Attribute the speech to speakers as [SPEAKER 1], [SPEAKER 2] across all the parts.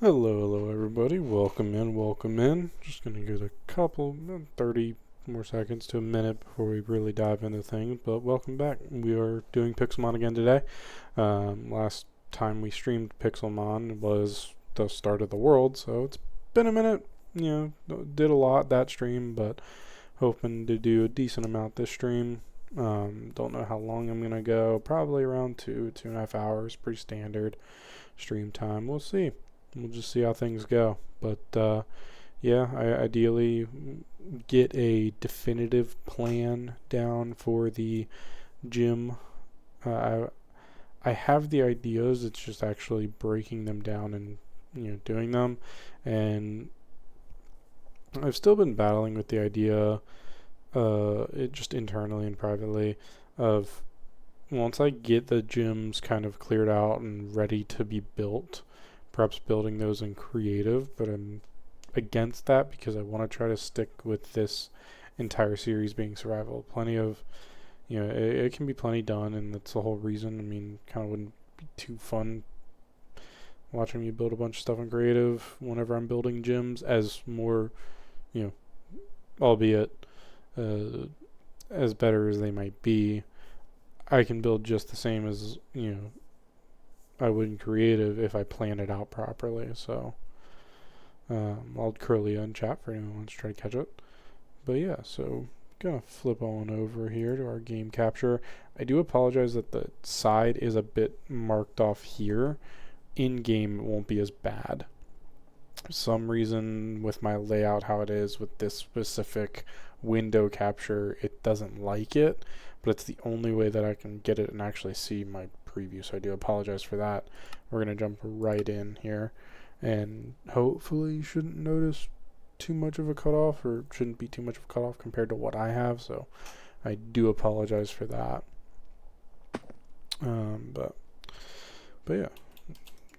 [SPEAKER 1] Hello everybody. Welcome in, welcome in. Just gonna give it a couple, 30 more seconds to a minute before we really dive into things, but welcome back. We are doing Pixelmon again today. Last time we streamed Pixelmon was the start of the world, so it's been a minute. Did a lot that stream, but hoping to do a decent amount this stream. Don't know how long I'm gonna go. Probably around 2.5 hours. Pretty standard stream time. We'll see. We'll just see how things go. But yeah, I ideally get a definitive plan down for the gym. I have the ideas. It's just actually breaking them down and doing them. And I've still been battling with the idea, it just internally and privately, of once I get the gyms kind of cleared out and ready to be built, perhaps building those in creative, but I'm against that because I want to try to stick with this entire series being survival. Plenty of, it can be plenty done, and that's the whole reason. I mean, kind of wouldn't be too fun watching me build a bunch of stuff in creative whenever I'm building gyms, as more, you know, albeit as better as they might be, I can build just the same as, I would in creative if I plan it out properly. So I'll curly in chat for anyone who wants to try to catch it. But yeah, so gonna flip on over here to our game capture. I do apologize that the side is a bit marked off here. In game, it won't be as bad. For some reason with my layout, how it is with this specific window capture, it doesn't like it, but it's the only way that I can get it and actually see my preview, so I do apologize for that. We're going to jump right in here, and hopefully you shouldn't notice too much of a cutoff, or shouldn't be too much of a cutoff compared to what I have, so I do apologize for that. But yeah,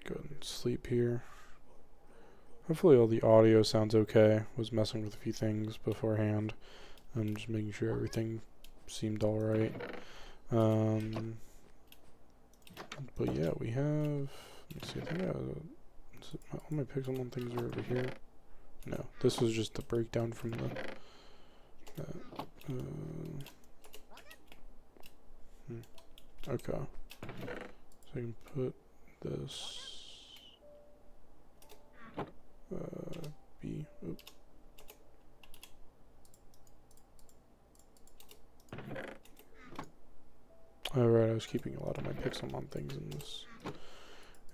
[SPEAKER 1] go ahead and sleep here. Hopefully all the audio sounds okay. Was messing with a few things beforehand. I'm just making sure everything seemed alright. But yeah, we have, let me see, I think all my Pixelmon things are over here. No, this was just the breakdown from the, okay. So I can put this, B, oops. Alright, I was keeping a lot of my Pixelmon things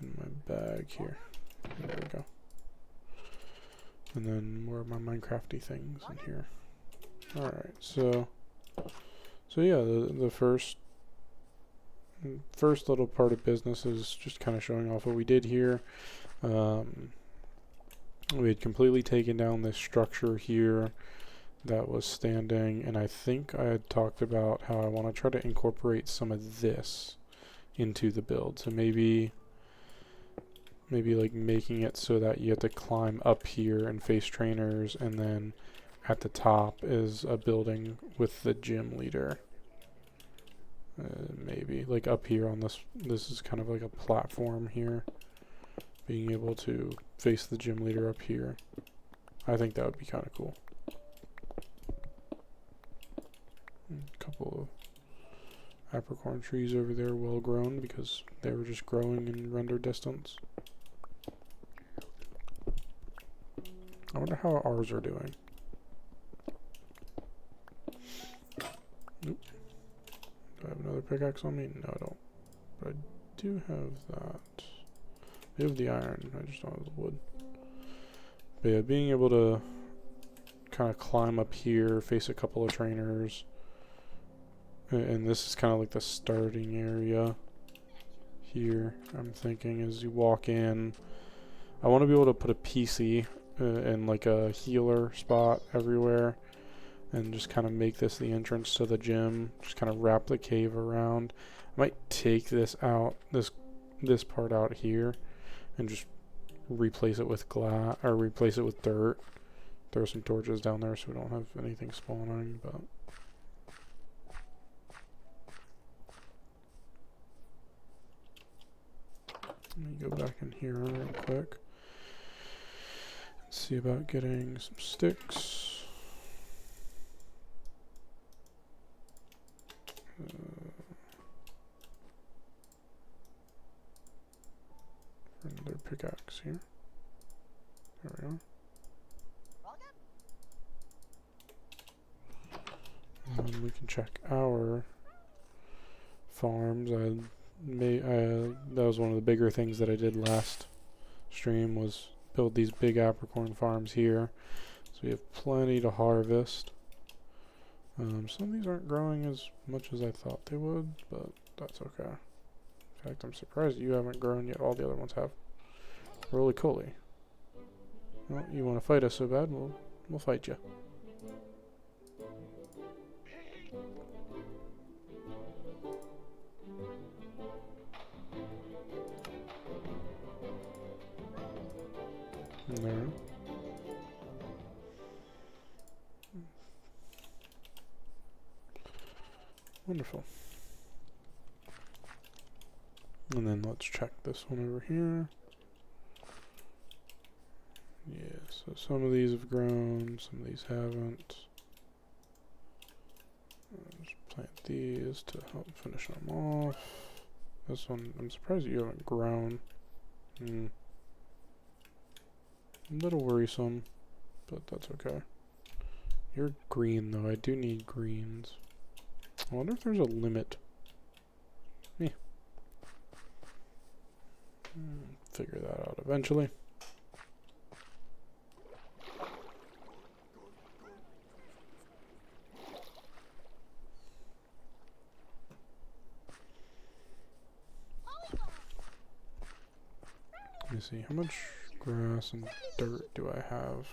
[SPEAKER 1] in my bag here. There we go. And then more of my Minecrafty things in here. Alright, so yeah, the first little part of business is just kind of showing off what we did here. We had completely taken down this structure here that was standing, and I think I had talked about how I want to try to incorporate some of this into the build. So maybe like making it so that you have to climb up here and face trainers, and then at the top is a building with the gym leader. Maybe like up here on this is kind of like a platform here, being able to face the gym leader up here. I think that would be kind of cool. A couple of apricorn trees over there, well grown, because they were just growing in render distance. I wonder how ours are doing. Nope. Do I have another pickaxe on me? No, I don't. But I do have that. I have the iron, I just don't have the wood. But yeah, being able to kind of climb up here, face a couple of trainers, and this is kind of like the starting area here. I'm thinking as you walk in, I want to be able to put a PC and like a healer spot everywhere, and just kind of make this the entrance to the gym. Just kind of wrap the cave around. I might take this out, this part out here, and just replace it with glass, or replace it with dirt. Throw some torches down there so we don't have anything spawning, but let me go back in here real quick. see about getting some sticks. Another pickaxe here. There we are. And we can check our farms. That was one of the bigger things that I did last stream, was build these big apricorn farms here. So we have plenty to harvest. Some of these aren't growing as much as I thought they would, but that's okay. In fact, I'm surprised you haven't grown yet. All the other ones have. Roly Coly. Well, you want to fight us so bad, we'll fight you. There. Wonderful. And then let's check this one over here. Yeah, so some of these have grown, some of these haven't. Just plant these to help finish them off. This one, I'm surprised you haven't grown. A little worrisome, but that's okay. You're green though, I do need greens. I wonder if there's a limit. Yeah. Figure that out eventually. Let me see, how much grass and dirt do I have?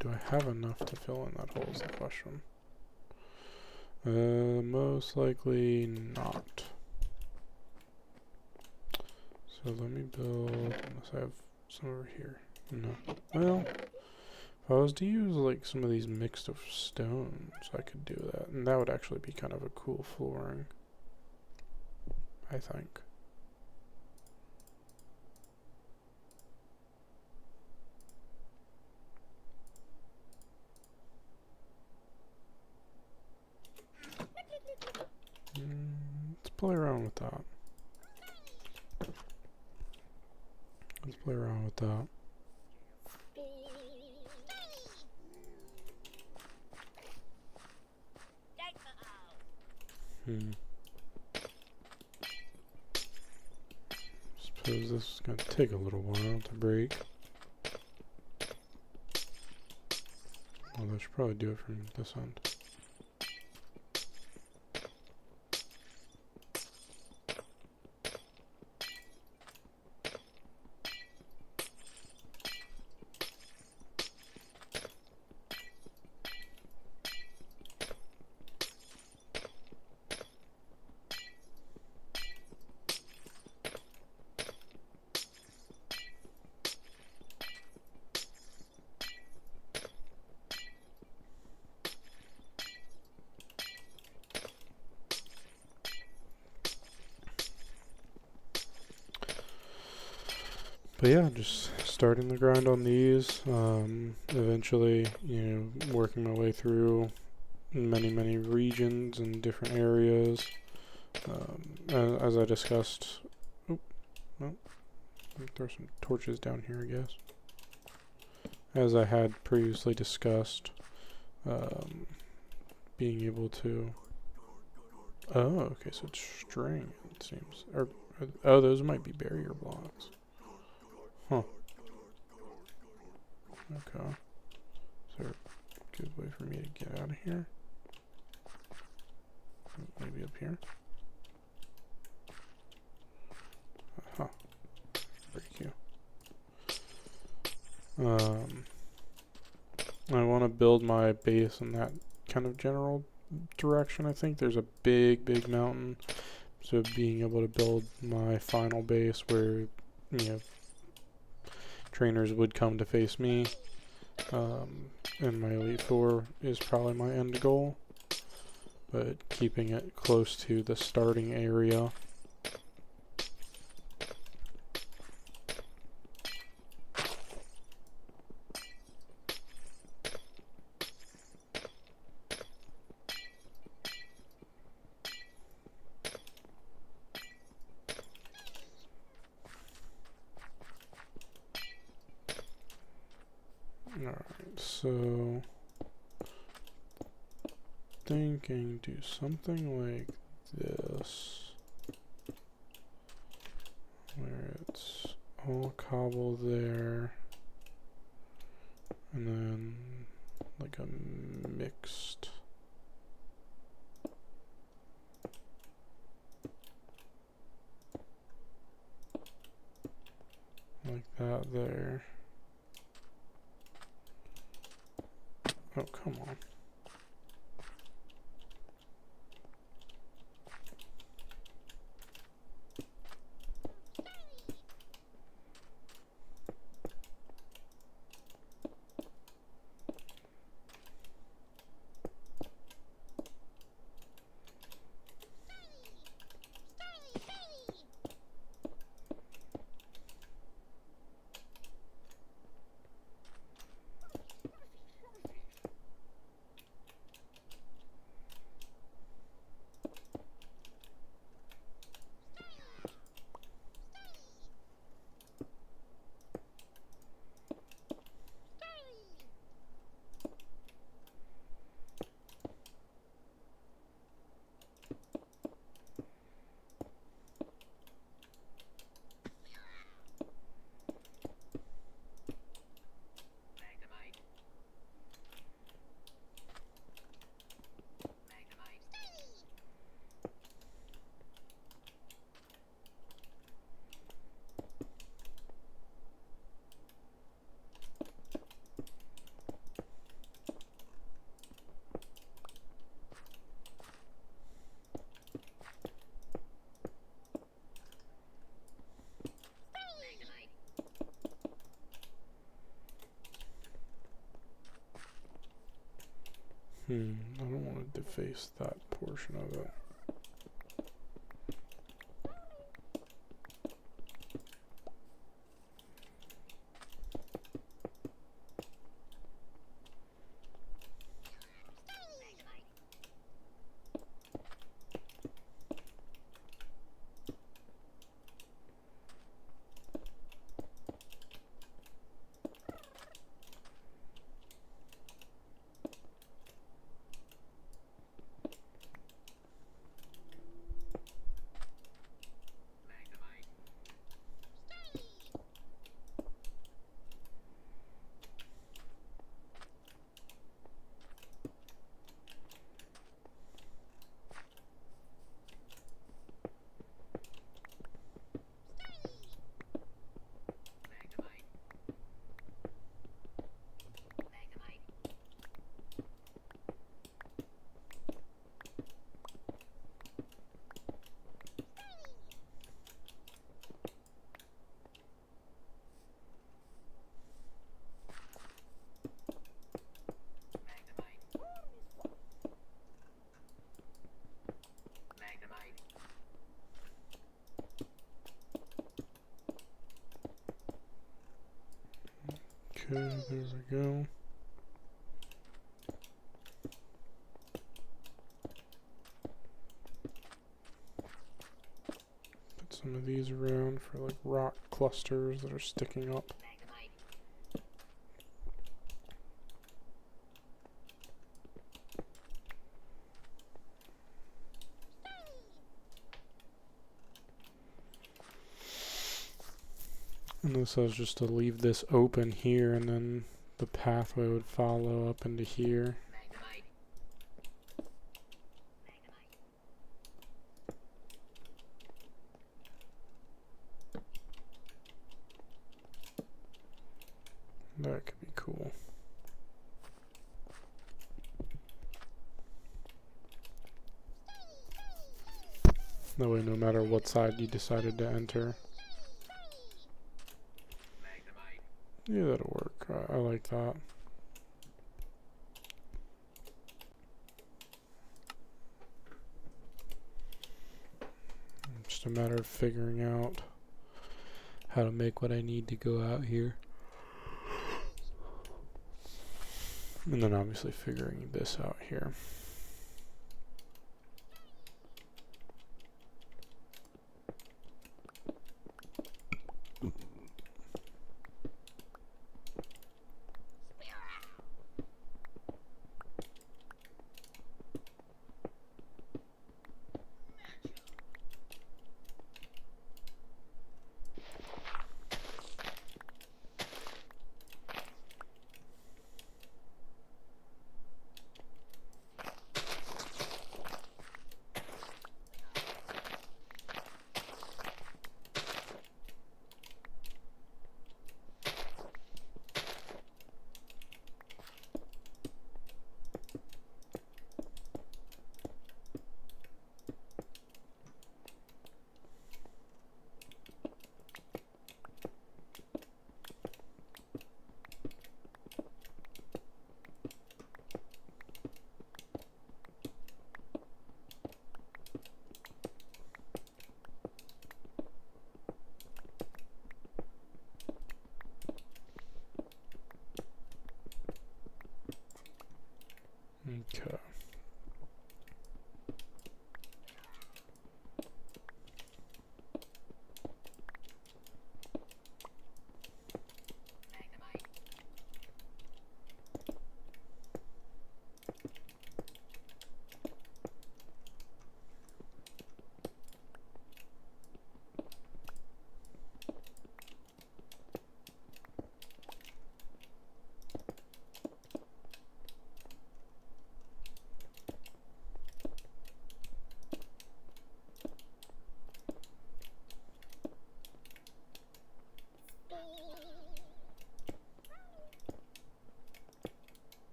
[SPEAKER 1] Do I have enough to fill in that hole is the question. Most likely not. So let me build, unless I have some over here. No. Well, if I was to use like some of these mixed of stones, I could do that. And that would actually be kind of a cool flooring, I think. Let's play around with that. Let's play around with that. Suppose this is going to take a little while to break. Although I should probably do it from this end. But yeah, just starting the grind on these, eventually, working my way through many regions and different areas. As I discussed, throw some torches down here, I guess. As I had previously discussed, being able to, okay, so it's string, it seems, oh, those might be barrier blocks. Huh. Okay. Is there a good way for me to get out of here? Maybe up here? Huh. Break you. I want to build my base in that kind of general direction. I think there's a big mountain. So being able to build my final base where, trainers would come to face me, and my Elite Four is probably my end goal, but keeping it close to the starting area. Alright, so thinking do something like this, where it's all cobble there, and then like a mixed, like that there. Oh, come on. I don't want to deface that portion of it. Okay, there we go. Put some of these around for like rock clusters that are sticking up. And this says just to leave this open here, and then the pathway would follow up into here. That could be cool. That way, no matter what side you decided to enter. Yeah, that'll work. I like that. Just a matter of figuring out how to make what I need to go out here. And then obviously figuring this out here.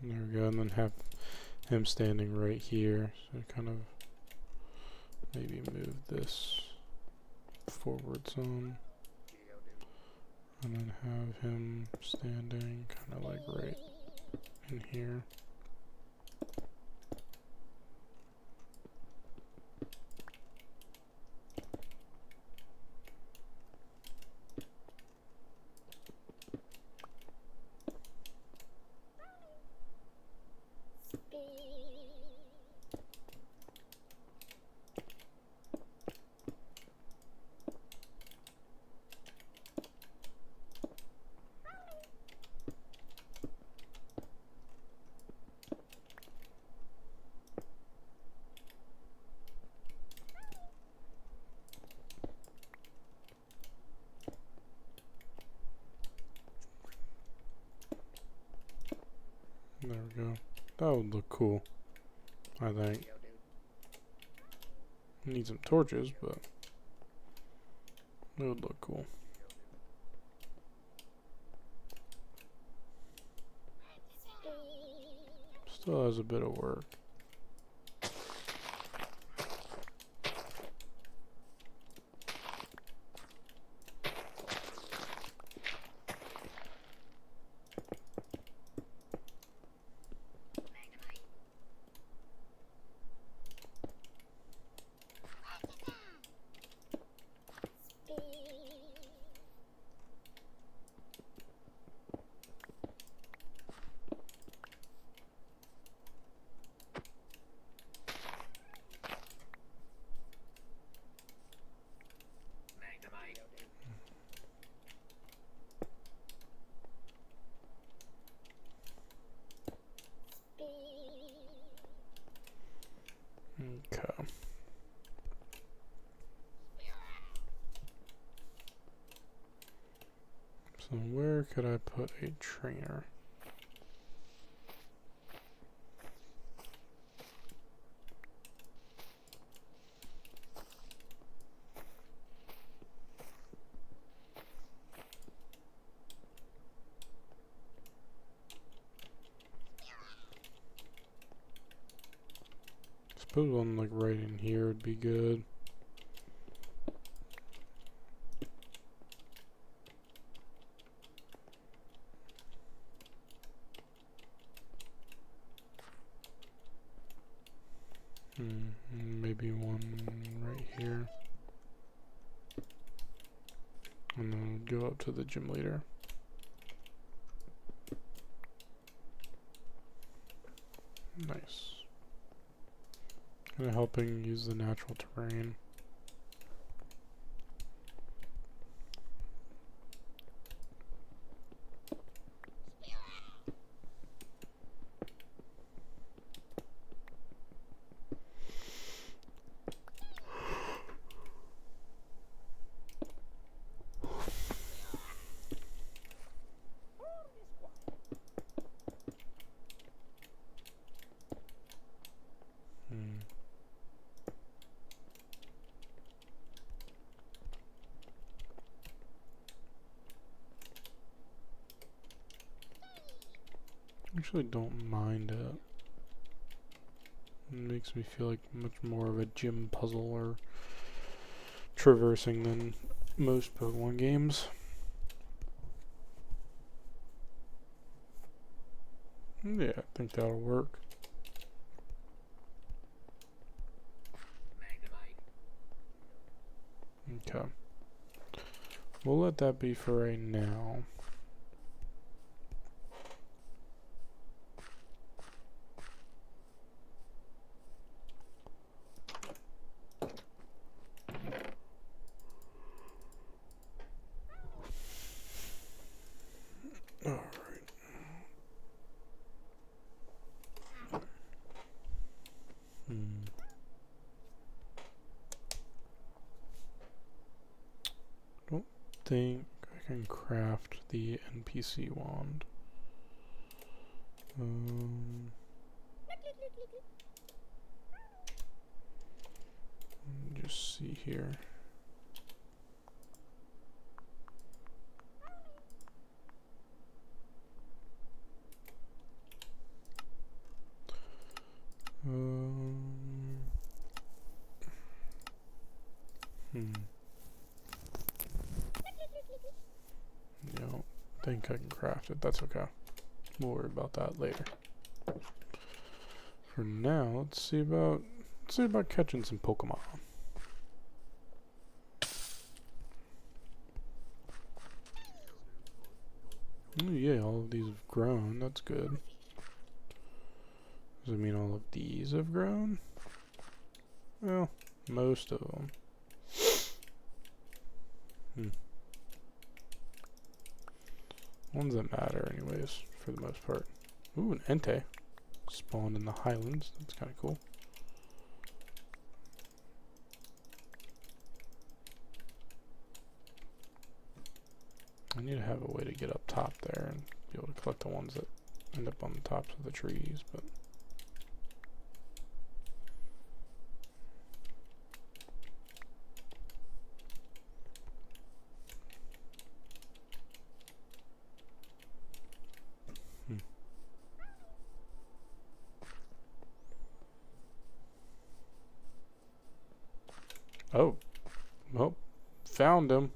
[SPEAKER 1] There we go, and then have him standing right here. So kind of maybe move this forward some. And then have him standing kind of like right in here. There we go. That would look cool, I think. Need some torches, but it would look cool. Still has a bit of work. Okay. So where could I put a trainer? Suppose one like right in here would be good. Maybe one right here. And then go up to the gym leader. Nice. Kind of helping use the natural terrain. Actually don't mind it. It makes me feel like much more of a gym puzzle or traversing than most Pokemon games. Yeah, I think that'll work. Okay. We'll let that be for right now. Don't think I can craft the NPC wand. Just see here. think I can craft it. That's okay. We'll worry about that later. For now, let's see about catching some Pokemon. Oh yeah, all of these have grown. That's good. Does it mean all of these have grown? Well, most of them. Ones that matter anyways, for the most part. Ooh, an Entei. Spawned in the Highlands. That's kind of cool. I need to have a way to get up top there and be able to collect the ones that end up on the tops of the trees, but... Oh. Well, found him.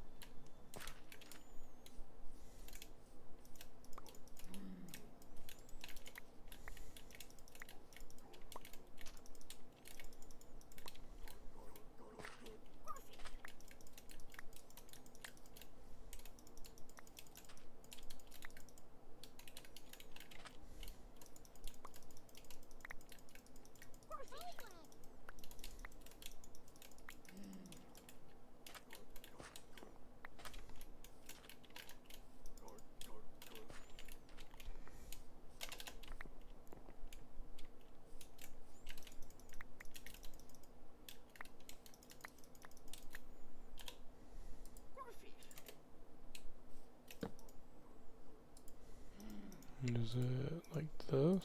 [SPEAKER 1] Is it like this?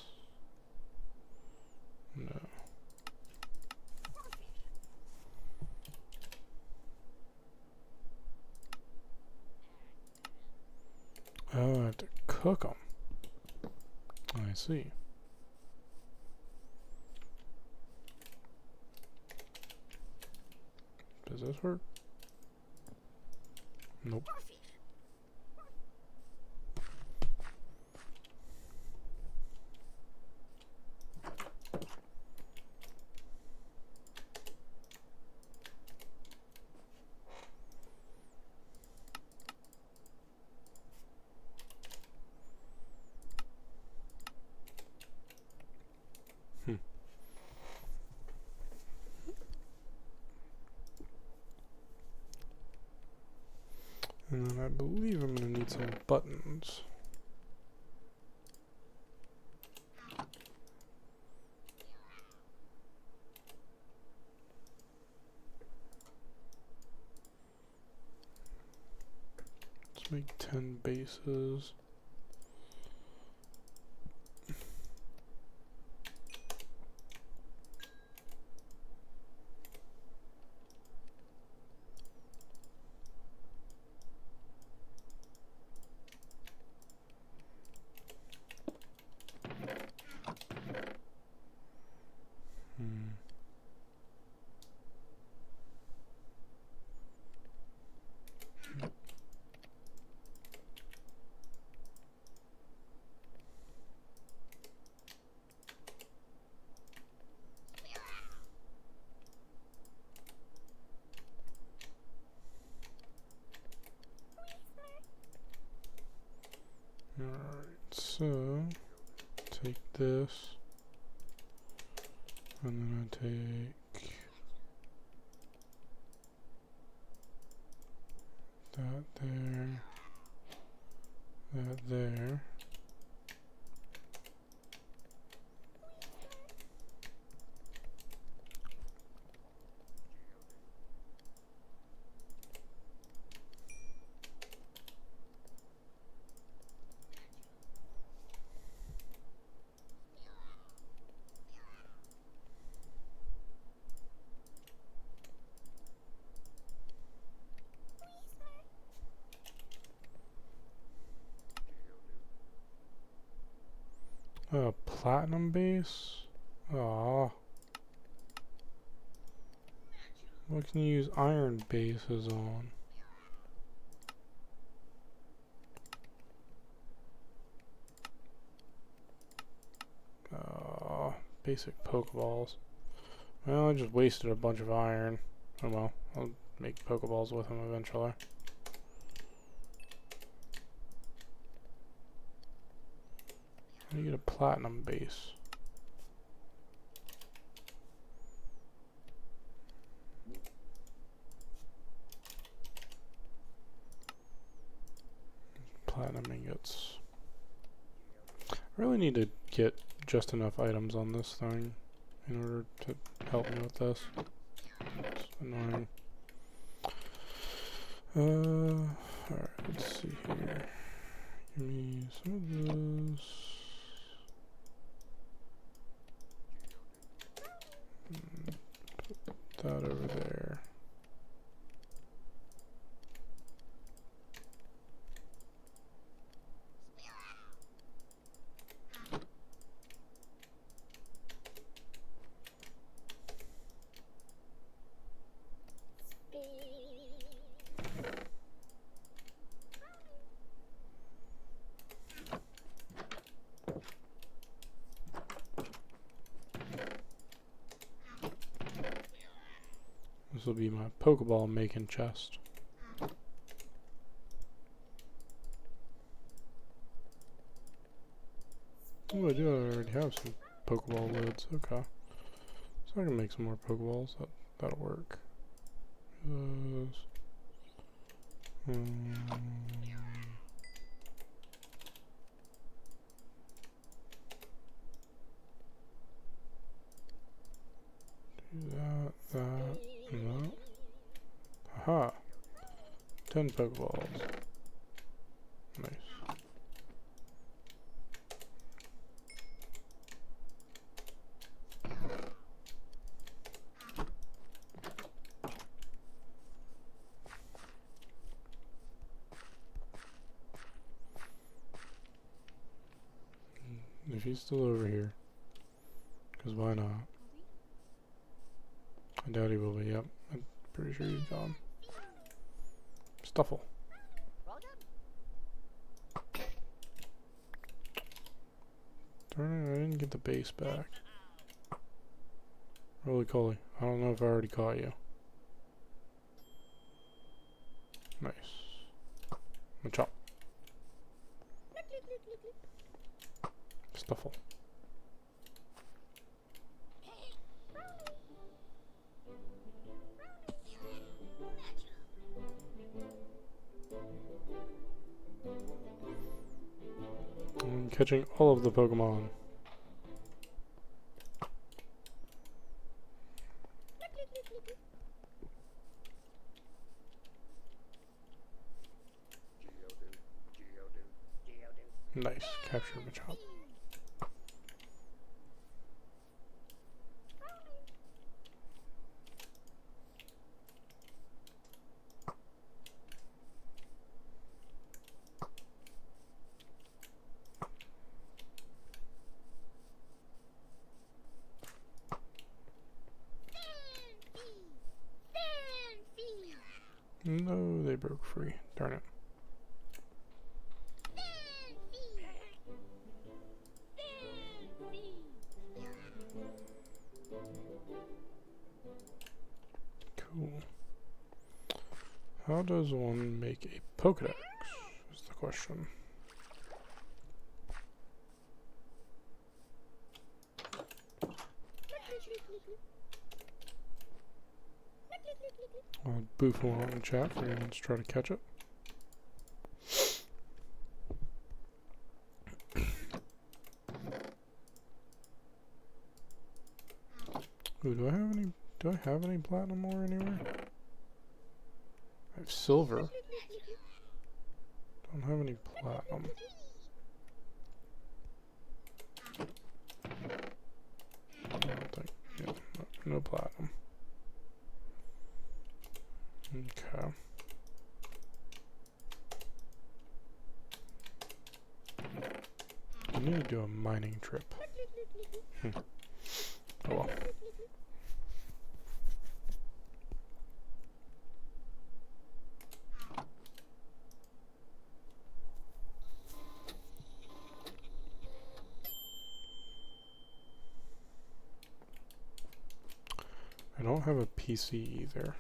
[SPEAKER 1] No. Oh, I have to cook them. I see. Does this work? Nope. And then I believe I'm going to need some buttons. Let's make 10 bases. Alright, so take this, and then I take that there, that there. Platinum base? Aw. What can you use iron bases on? basic Pokeballs. Well, I just wasted a bunch of iron. Oh well, I'll make Pokeballs with them eventually. I need a platinum base. Platinum ingots. I really need to get just enough items on this thing in order to help me with this. It's annoying. Alright, let's see here. Give me some of this. Put that over there. This will be my Pokeball making chest. Oh, I do already have some Pokeball lids. Okay. So I can make some more Pokeballs. That'll work. Do that, and that. Aha! 10 Pokeballs. Nice. If he's still over here, because why not? I doubt he will be, yep. I'm pretty sure he's gone. Stuffle. Darn it, I didn't get the base back. Roly Coly, I don't know if I already caught you. Nice. Machop. Stuffle. I'm catching all of the Pokemon. Nice, capture Machop. No, they broke free. Darn it. Cool. How does one make a Pokedex? Is the question. I'll boof along in the chat for anyone to try to catch it. Ooh, do I have any platinum ore anywhere? I have silver. Don't have any platinum. I don't think, yeah, no platinum. Okay. I need to do a mining trip. Oh well. don't have a PC either.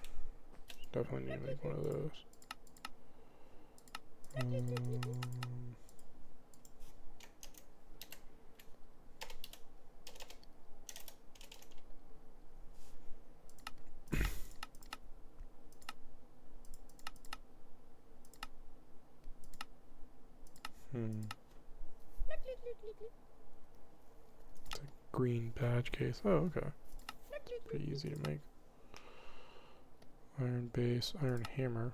[SPEAKER 1] Definitely need to make one of those. It's a green badge case. Oh, okay. Pretty easy to make. Iron base, iron hammer.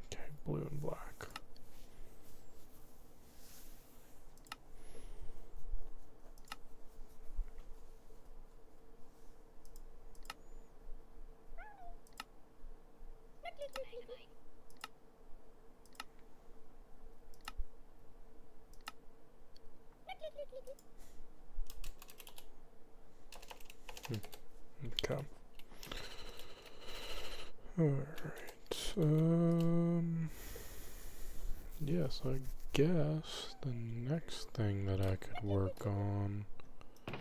[SPEAKER 1] Okay, blue and black. Okay. Alright. Yes, I guess the next thing that I could work on. I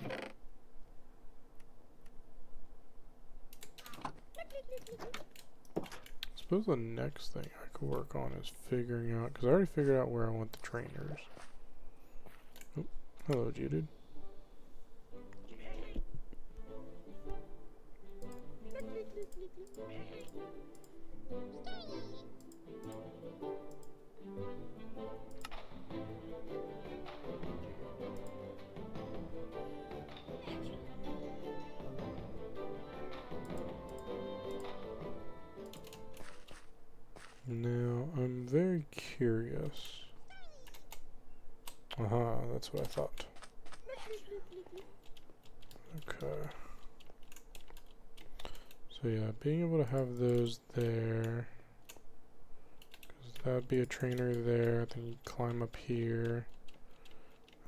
[SPEAKER 1] suppose the next thing I could work on is figuring out, because I already figured out where I want the trainers. Oh, hello, dude. Now, I'm very curious. Aha, that's what I thought. Okay. So yeah, being able to have those there, because that would be a trainer there, then you climb up here,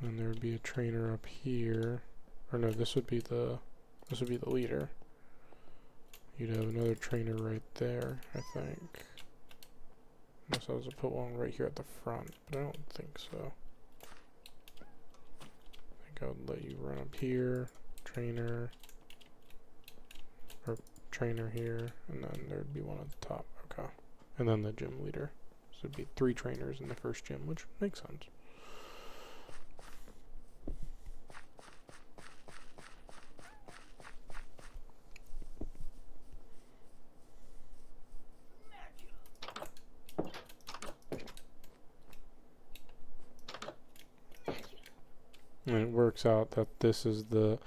[SPEAKER 1] and there would be a trainer up here. Or no, this would be the leader. You'd have another trainer right there, I think. Unless I was to put one right here at the front, but I don't think so. I think I would let you run up here, trainer, or trainer here, and then there'd be one at the top. Okay. And then the gym leader. So it'd be 3 trainers in the first gym, which makes sense. And it works out that this is the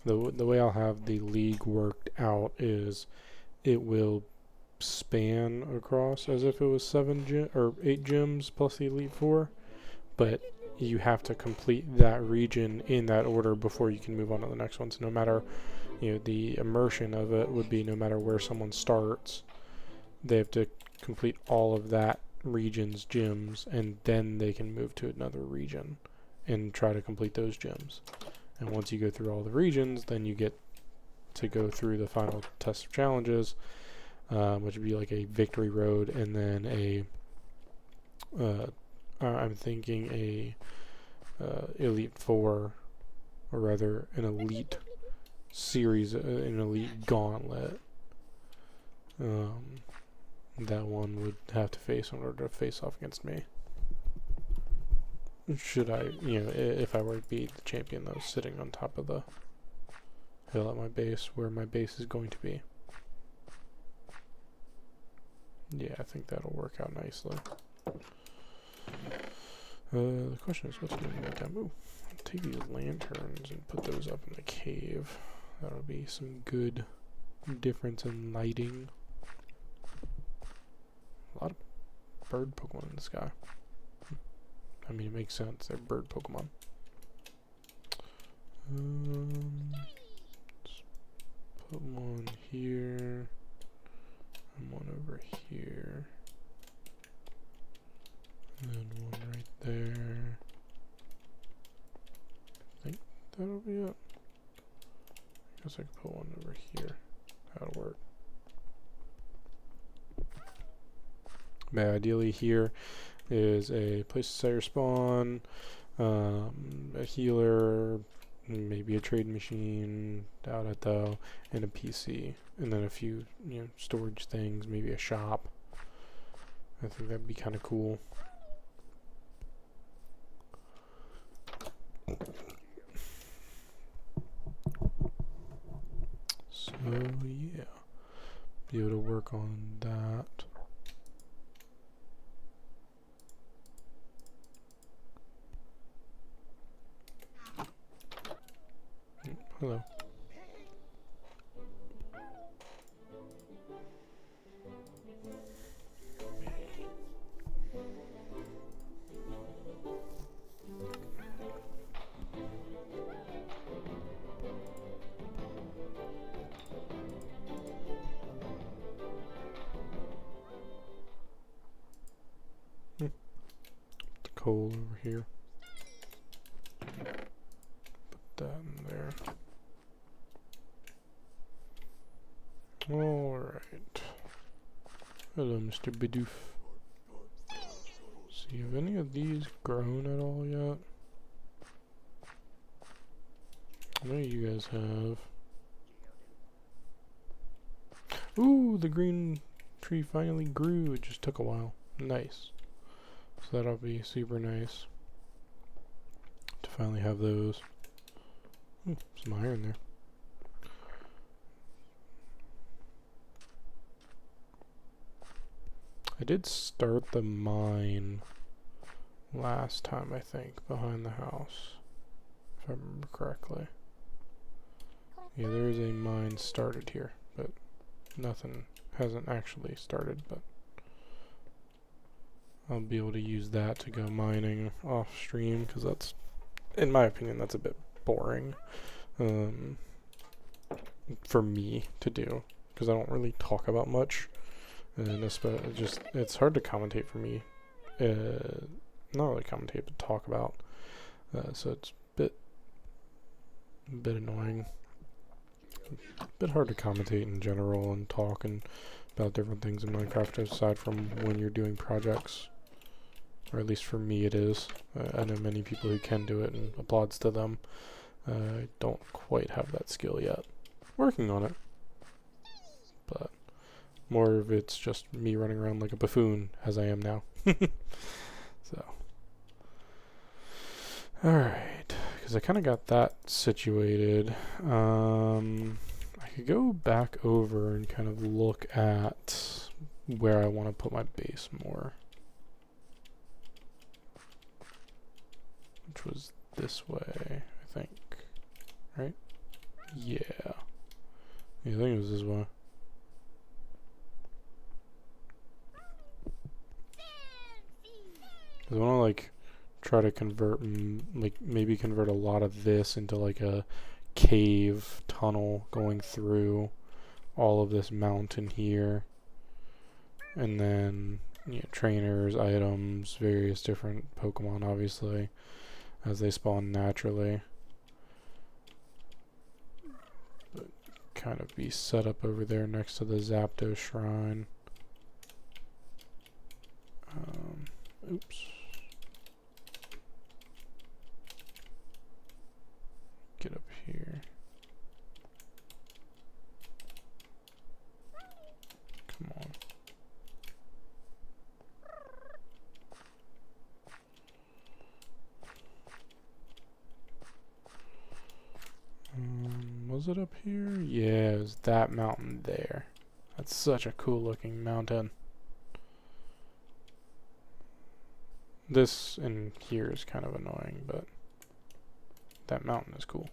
[SPEAKER 1] way I'll have the league worked out is it will span across as if it was 8 gyms plus the Elite Four, but you have to complete that region in that order before you can move on to the next one. So no matter, the immersion of it would be no matter where someone starts, they have to complete all of that region's gyms, and then they can move to another region and try to complete those gyms. And once you go through all the regions, then you get to go through the final test of challenges, which would be like a victory road, and then I'm thinking a Elite Four, or rather an Elite series, an Elite Gauntlet. That one would have to face in order to face off against me. Should I, if I were to be the champion that was sitting on top of the hill at my base, where my base is going to be. Yeah, I think that'll work out nicely. The question is, what's going to make that move? I'll take these lanterns and put those up in the cave. That'll be some good difference in lighting. A lot of bird Pokemon in the sky. I mean, it makes sense. They're bird Pokemon. Let's put one here. And one over here. And one right there. I think that'll be it. I guess I could put one over here. That'll work. But ideally here is a place to set your spawn, a healer, maybe a trade machine, doubt it though, and a PC. And then a few, storage things, maybe a shop. I think that'd be kind of cool. So yeah, be able to work on that. Hello. The coal over here. Put that in there. Alright. Hello, Mr. Bidoof. See, have any of these grown at all yet? I know you guys have. Ooh, the green tree finally grew. It just took a while. Nice. So that'll be super nice to finally have those. Ooh, some iron there. I did start the mine last time, I think, behind the house, if I remember correctly. Yeah, there is a mine started here, but nothing hasn't actually started, but I'll be able to use that to go mining off stream, because that's, in my opinion, that's a bit boring for me to do, because I don't really talk about much. And it's hard to commentate for me. Not really commentate, but talk about. So it's a bit annoying. A bit hard to commentate in general and talk about different things in Minecraft aside from when you're doing projects. Or at least for me it is. I know many people who can do it and applauds to them. I don't quite have that skill yet. Working on it. But more of it's just me running around like a buffoon, as I am now. So. Alright. Because I kind of got that situated. I could go back over and kind of look at where I want to put my base more. Which was this way, I think. Right? Yeah. I think it was this way. I want to like try to convert, maybe convert a lot of this into like a cave tunnel going through all of this mountain here, and then trainers, items, various different Pokemon, obviously, as they spawn naturally. But kind of be set up over there next to the Zapdos shrine. Oops. Get up here. Come on. Was it up here? Yeah, it was that mountain there. That's such a cool looking mountain. This in here is kind of annoying, but that mountain is cool.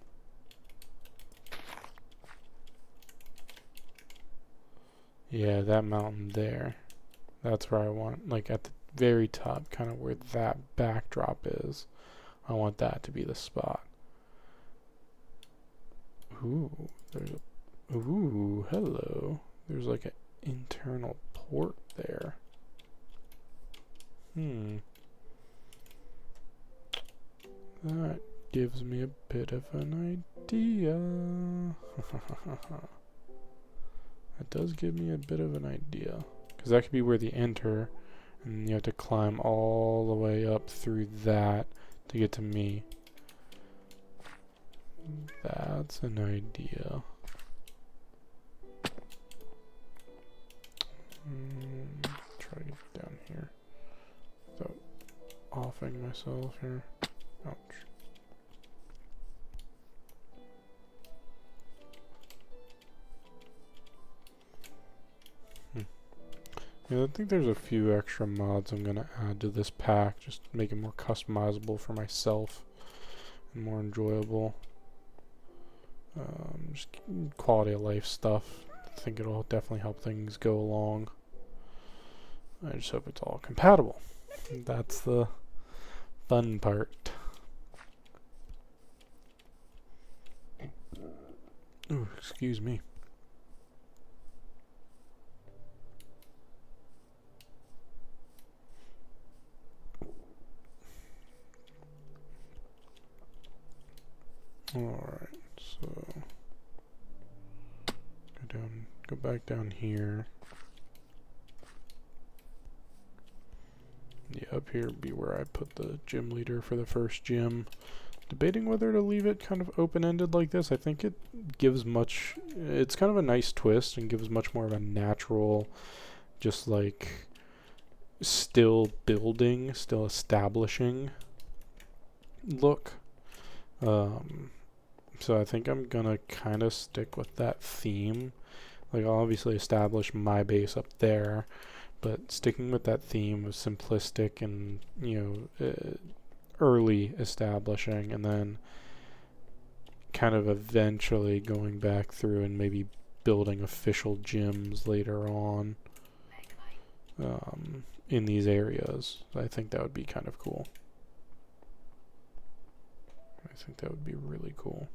[SPEAKER 1] Yeah, that mountain there. That's where I want, like at the very top, kind of where that backdrop is. I want that to be the spot. Ooh, there's a, ooh, hello. There's like an internal port there. That gives me a bit of an idea. That does give me a bit of an idea. Because that could be where they enter, and you have to climb all the way up through that to get to me. That's an idea. Try to get down here without offing myself here. Ouch. Yeah, I think there's a few extra mods I'm gonna add to this pack, just to make it more customizable for myself and more enjoyable. Just quality of life stuff. I think it'll definitely help things go along. I just hope it's all compatible. That's the fun part. Ooh, excuse me. Alright, so go back down here. Yeah, up here would be where I put the gym leader for the first gym. Debating whether to leave it kind of open-ended like this. I think it gives much, it's kind of a nice twist and gives much more of a natural, just like still building, still establishing look. So I think I'm gonna kind of stick with that theme. Like, I'll obviously establish my base up there, but sticking with that theme of simplistic and, you know, early establishing, and then kind of eventually going back through and maybe building official gyms later on in these areas. I think that would be kind of cool. I think that would be really cool.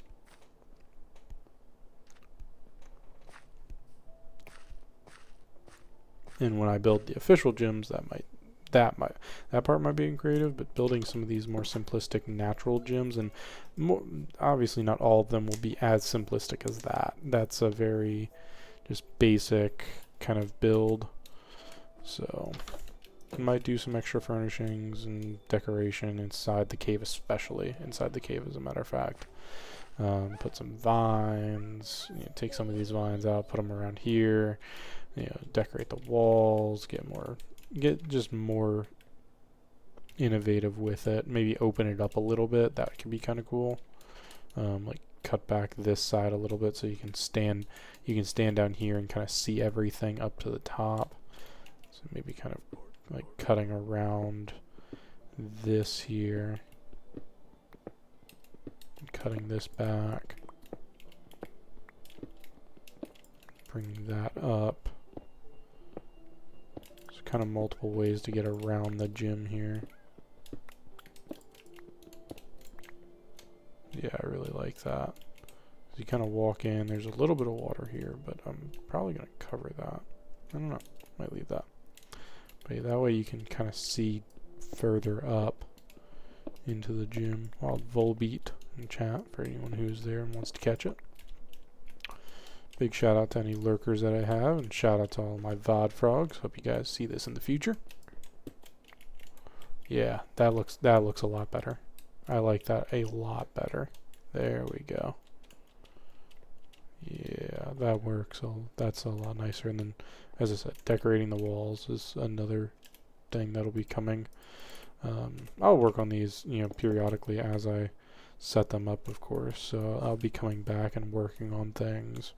[SPEAKER 1] And when I build the official gyms, that part might be creative, but building some of these more simplistic natural gyms, and more, obviously not all of them will be as simplistic as that. That's a very just basic kind of build. So I might do some extra furnishings and decoration inside the cave, especially inside the cave, as a matter of fact. Put some vines, you know, take some of these vines out, put them around here, you know, decorate the walls, get just more innovative with it. Maybe open it up a little bit. That could be kind of cool. Like cut back this side a little bit so you can stand down here and kind of see everything up to the top. So maybe kind of like cutting around this here. Cutting this back. Bring that up. There's kind of multiple ways to get around the gym here. Yeah, I really like that. So you kind of walk in, there's a little bit of water here, but I'm probably going to cover that. I don't know, might leave that. But yeah, that way you can kind of see further up into the gym. I'll Volbeat in chat for anyone who's there and wants to catch it. Big shout out to any lurkers that I have, and shout out to all my VOD frogs. Hope you guys see this in the future. Yeah, that looks a lot better. I like that a lot better. There we go. Yeah, that works. That's a lot nicer. And then, as I said, decorating the walls is another thing that'll be coming. I'll work on these, you know, periodically as I set them up, of course. So I'll be coming back and working on things.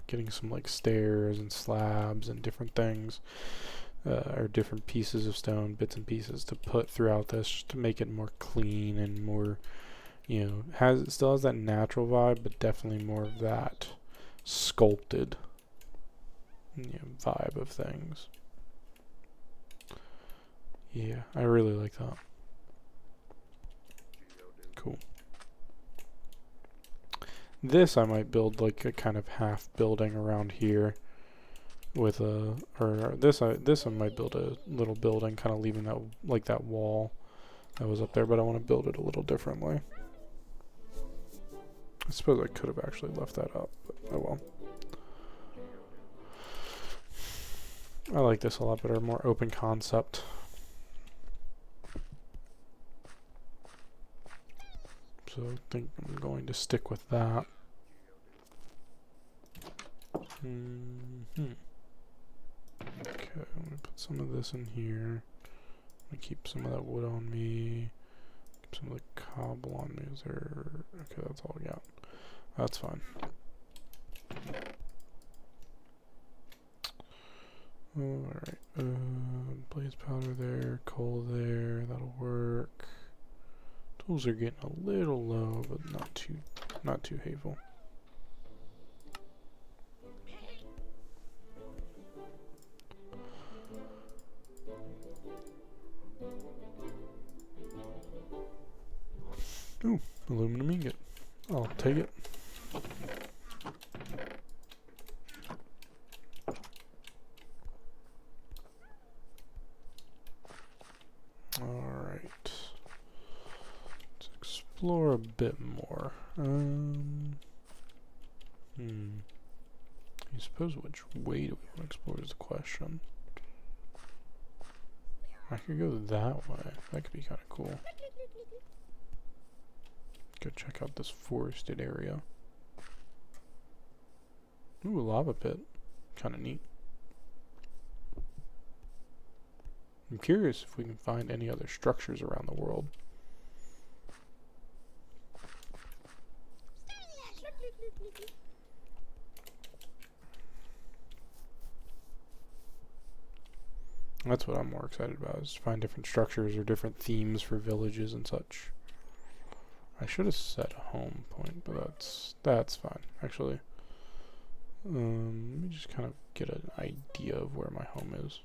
[SPEAKER 1] Getting some like stairs and slabs and different things, or different pieces of stone, bits and pieces to put throughout this, just to make it more clean and more, you know, still has that natural vibe, but definitely more of that sculpted vibe of things. Yeah, I really like that. Cool. This I might build like a kind of half building around here with a, or this I might build a little building, kind of leaving that like that wall that was up there, but I want to build it a little differently. I suppose I could have actually left that up, but oh well. I like this a lot better, more open concept. So I think I'm going to stick with that. Okay, I'm gonna put some of this in here. I'm gonna keep some of that wood on me. Keep some of the cobble on me. Is there? Okay, that's all I got. That's fine. Alright, blaze powder there, coal there, that'll work. Tools are getting a little low, but not too hateful. Ooh, aluminum ingot. I'll take it. Alright. Let's explore a bit more. I suppose which way do we want to explore is the question. I could go that way. That could be kind of cool. Go check out this forested area. Ooh, a lava pit. Kind of neat. I'm curious if we can find any other structures around the world. That's what I'm more excited about, is to find different structures or different themes for villages and such. I should have set a home point, but that's fine, actually. Let me just kind of get an idea of where my home is.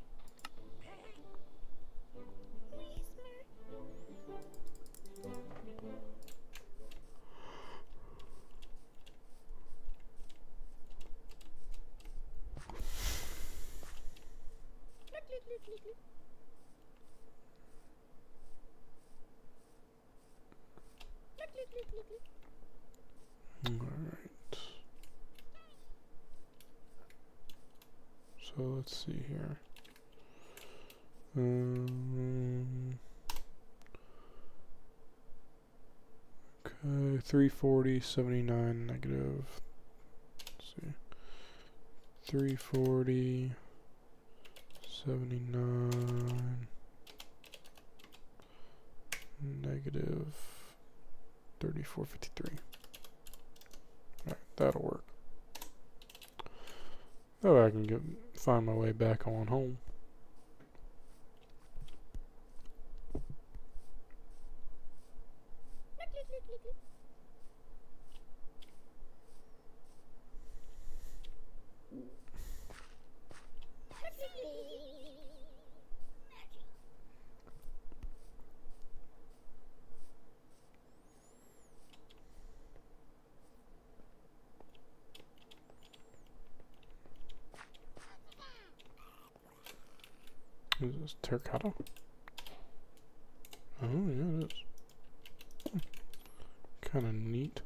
[SPEAKER 1] Alright. So let's see here. Okay, 340, 79, negative. Let's see. 340, 79, negative 3453. Alright, that'll work. Oh, I can find my way back on home. Is this terracotta? Oh, yeah, it is. Kind of neat.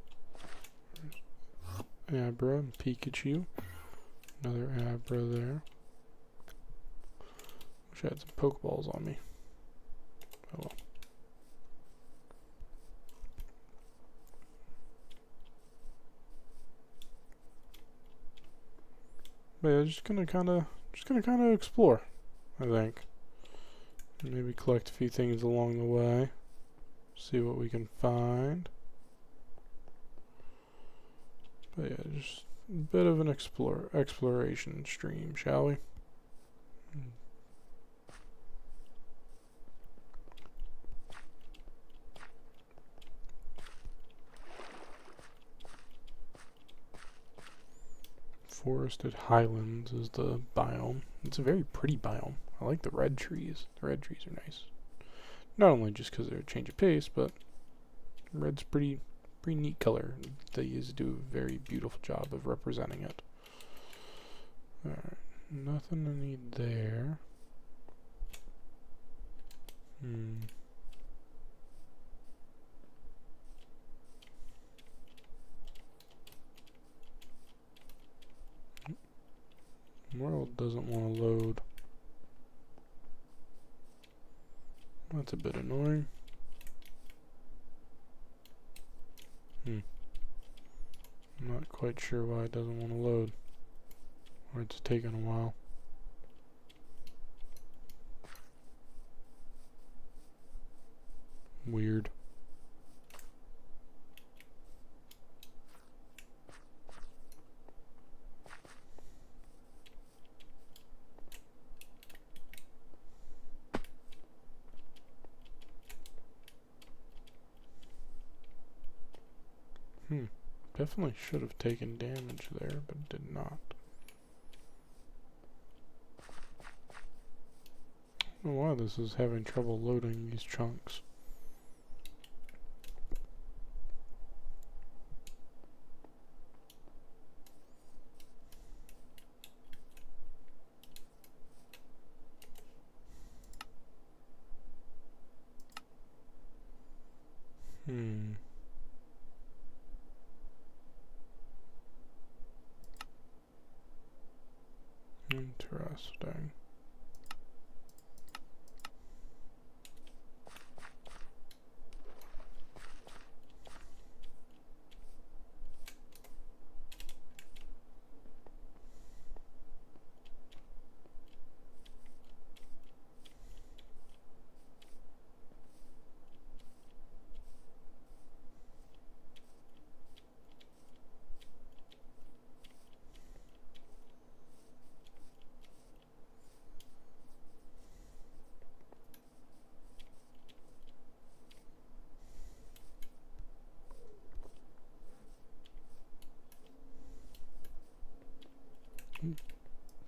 [SPEAKER 1] Abra and Pikachu. Another Abra there. Wish I had some Pokeballs on me. Oh well. But yeah, just gonna kind of explore, I think. Maybe collect a few things along the way. See what we can find. But yeah, just a bit of an exploration stream, shall we? Forested Highlands is the biome. It's a very pretty biome. I like the red trees. The red trees are nice. Not only just because they're a change of pace, but red's pretty neat color. They used to do a very beautiful job of representing it. Alright, nothing I need there. World doesn't want to load. That's a bit annoying. I'm not quite sure why it doesn't want to load. Or it's taking a while. Weird. Definitely should have taken damage there, but did not. I don't know why this is having trouble loading these chunks. Interesting.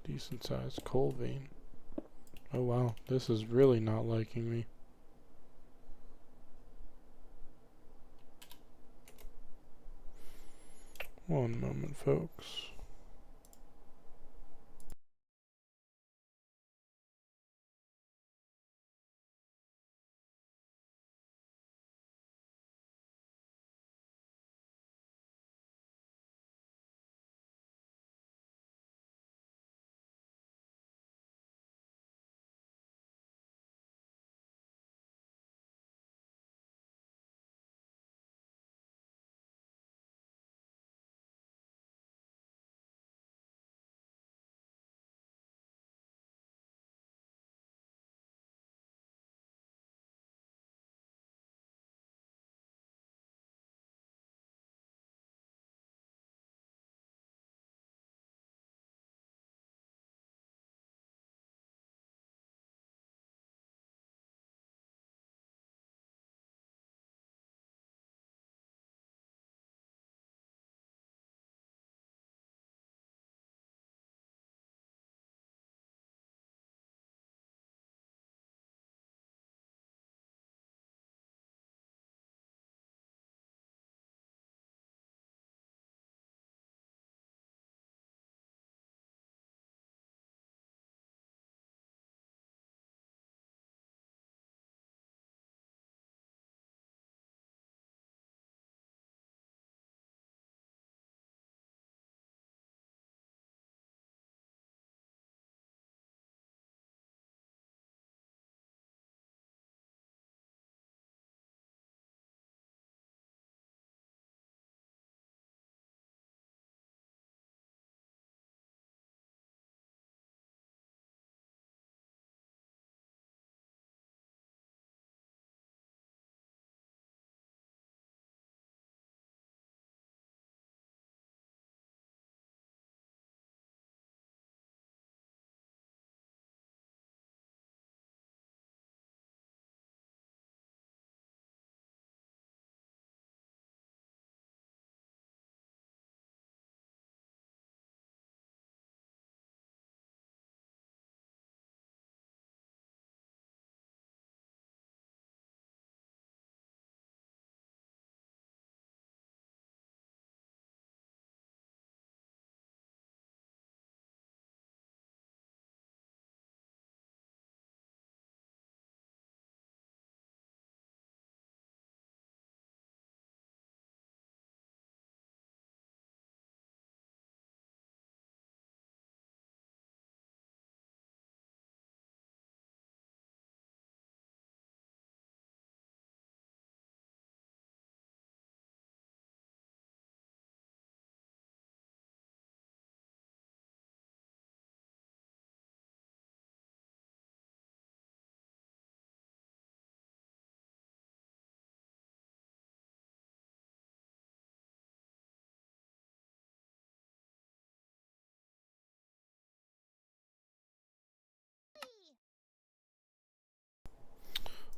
[SPEAKER 1] Decent sized coal vein. Oh wow, this is really not liking me. One moment, folks.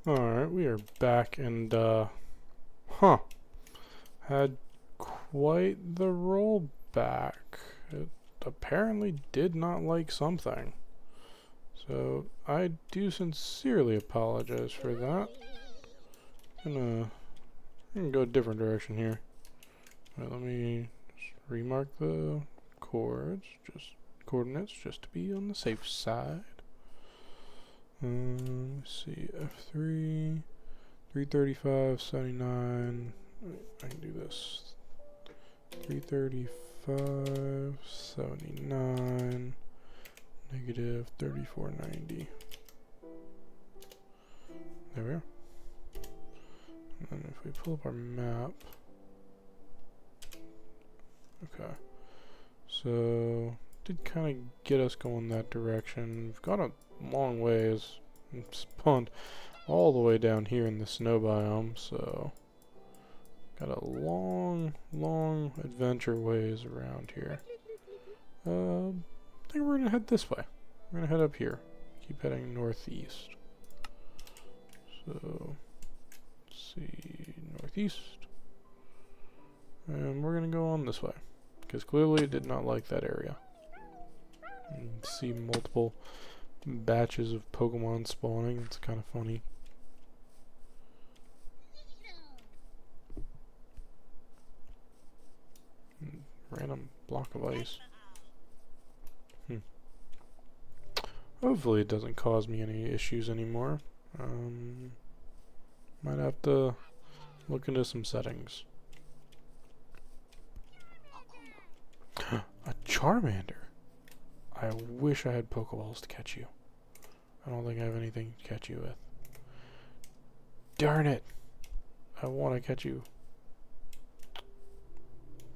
[SPEAKER 1] Alright, we are back and, had quite the rollback. It apparently did not like something. So, I do sincerely apologize for that. I'm gonna go a different direction here. Alright, let me just remark the coordinates, just to be on the safe side. Let's see, F3, 335, 79, I can do this, 335, 79, negative 3490. There we are. And then if we pull up our map, okay, so did kind of get us going that direction. We've got a long ways. It's spawned all the way down here in the snow biome, so got a long adventure ways around here. I think we're gonna head this way. We're gonna head up here. Keep heading northeast. So let's see, northeast, and we're gonna go on this way because clearly it did not like that area. You can see multiple batches of Pokemon spawning. It's kind of funny. Random block of ice. Hopefully it doesn't cause me any issues anymore. Might have to look into some settings. A Charmander. I wish I had Pokeballs to catch you. I don't think I have anything to catch you with. Darn it! I want to catch you.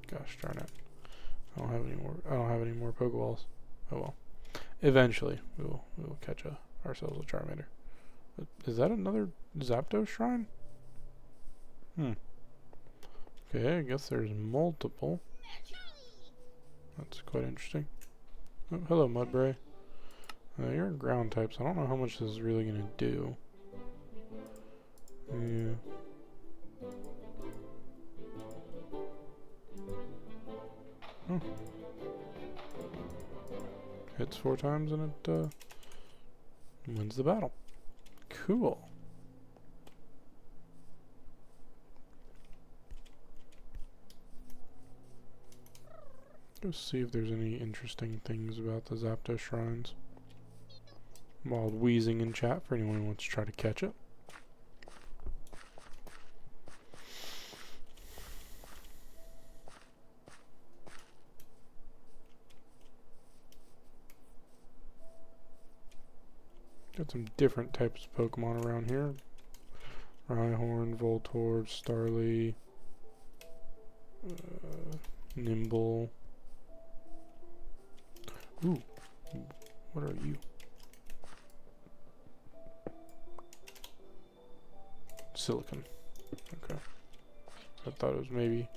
[SPEAKER 1] Gosh darn it! I don't have any more. I don't have any more Pokeballs. Oh well. Eventually, we will catch ourselves a Charmander. Is that another Zapdos shrine? Okay, I guess there's multiple. That's quite interesting. Oh, hello, Mudbray. You're a ground type, so I don't know how much this is really gonna do. Yeah. Oh. Hits 4 times and it wins the battle. Cool. Let's see if there's any interesting things about the Zapdos shrines. Wild wheezing in chat for anyone who wants to try to catch it. Got some different types of Pokemon around here. Rhyhorn, Voltorb, Starly, Nimble. Ooh, what are you? Silicon. Okay. I thought it was maybe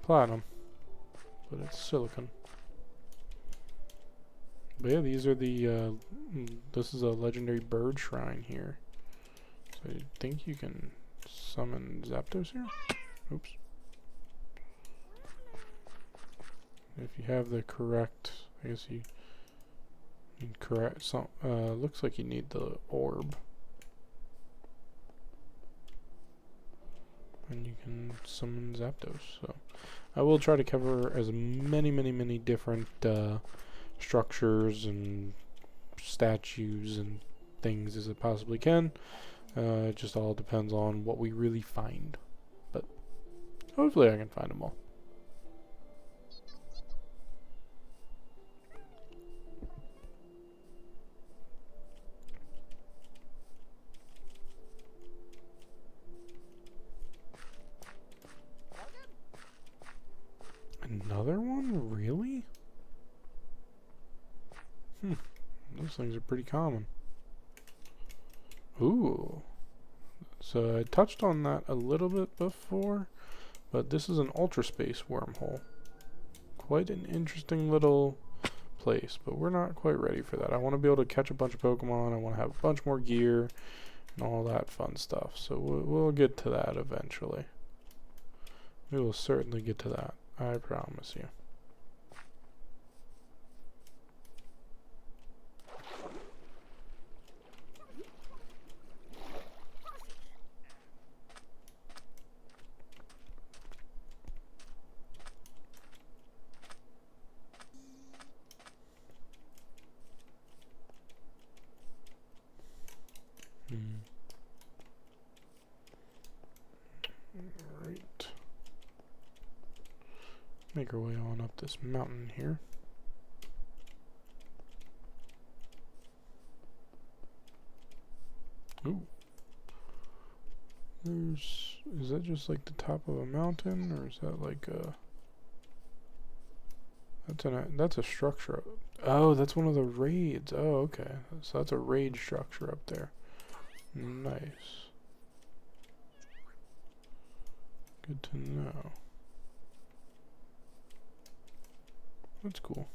[SPEAKER 1] Platinum, but it's Silicon. But yeah, these are the, this is a legendary bird shrine here. So I think you can summon Zapdos here? Oops. If you have the correct, I guess you need correct, looks like you need the orb. And you can summon Zapdos. So I will try to cover as many different, structures and statues and things as it possibly can. It just all depends on what we really find, but hopefully I can find them all. Another one? Really? Those things are pretty common. Ooh. So I touched on that a little bit before, but this is an ultra space wormhole. Quite an interesting little place, but we're not quite ready for that. I want to be able to catch a bunch of Pokemon. I want to have a bunch more gear. and all that fun stuff. So we'll get to that eventually. We will certainly get to that. I promise you. Alright. Make our way on up this mountain here. Ooh. Is that just like the top of a mountain, or is that like a... That's a structure. Oh, that's one of the raids. Oh, okay. So that's a raid structure up there. Nice. Good to know. That's cool.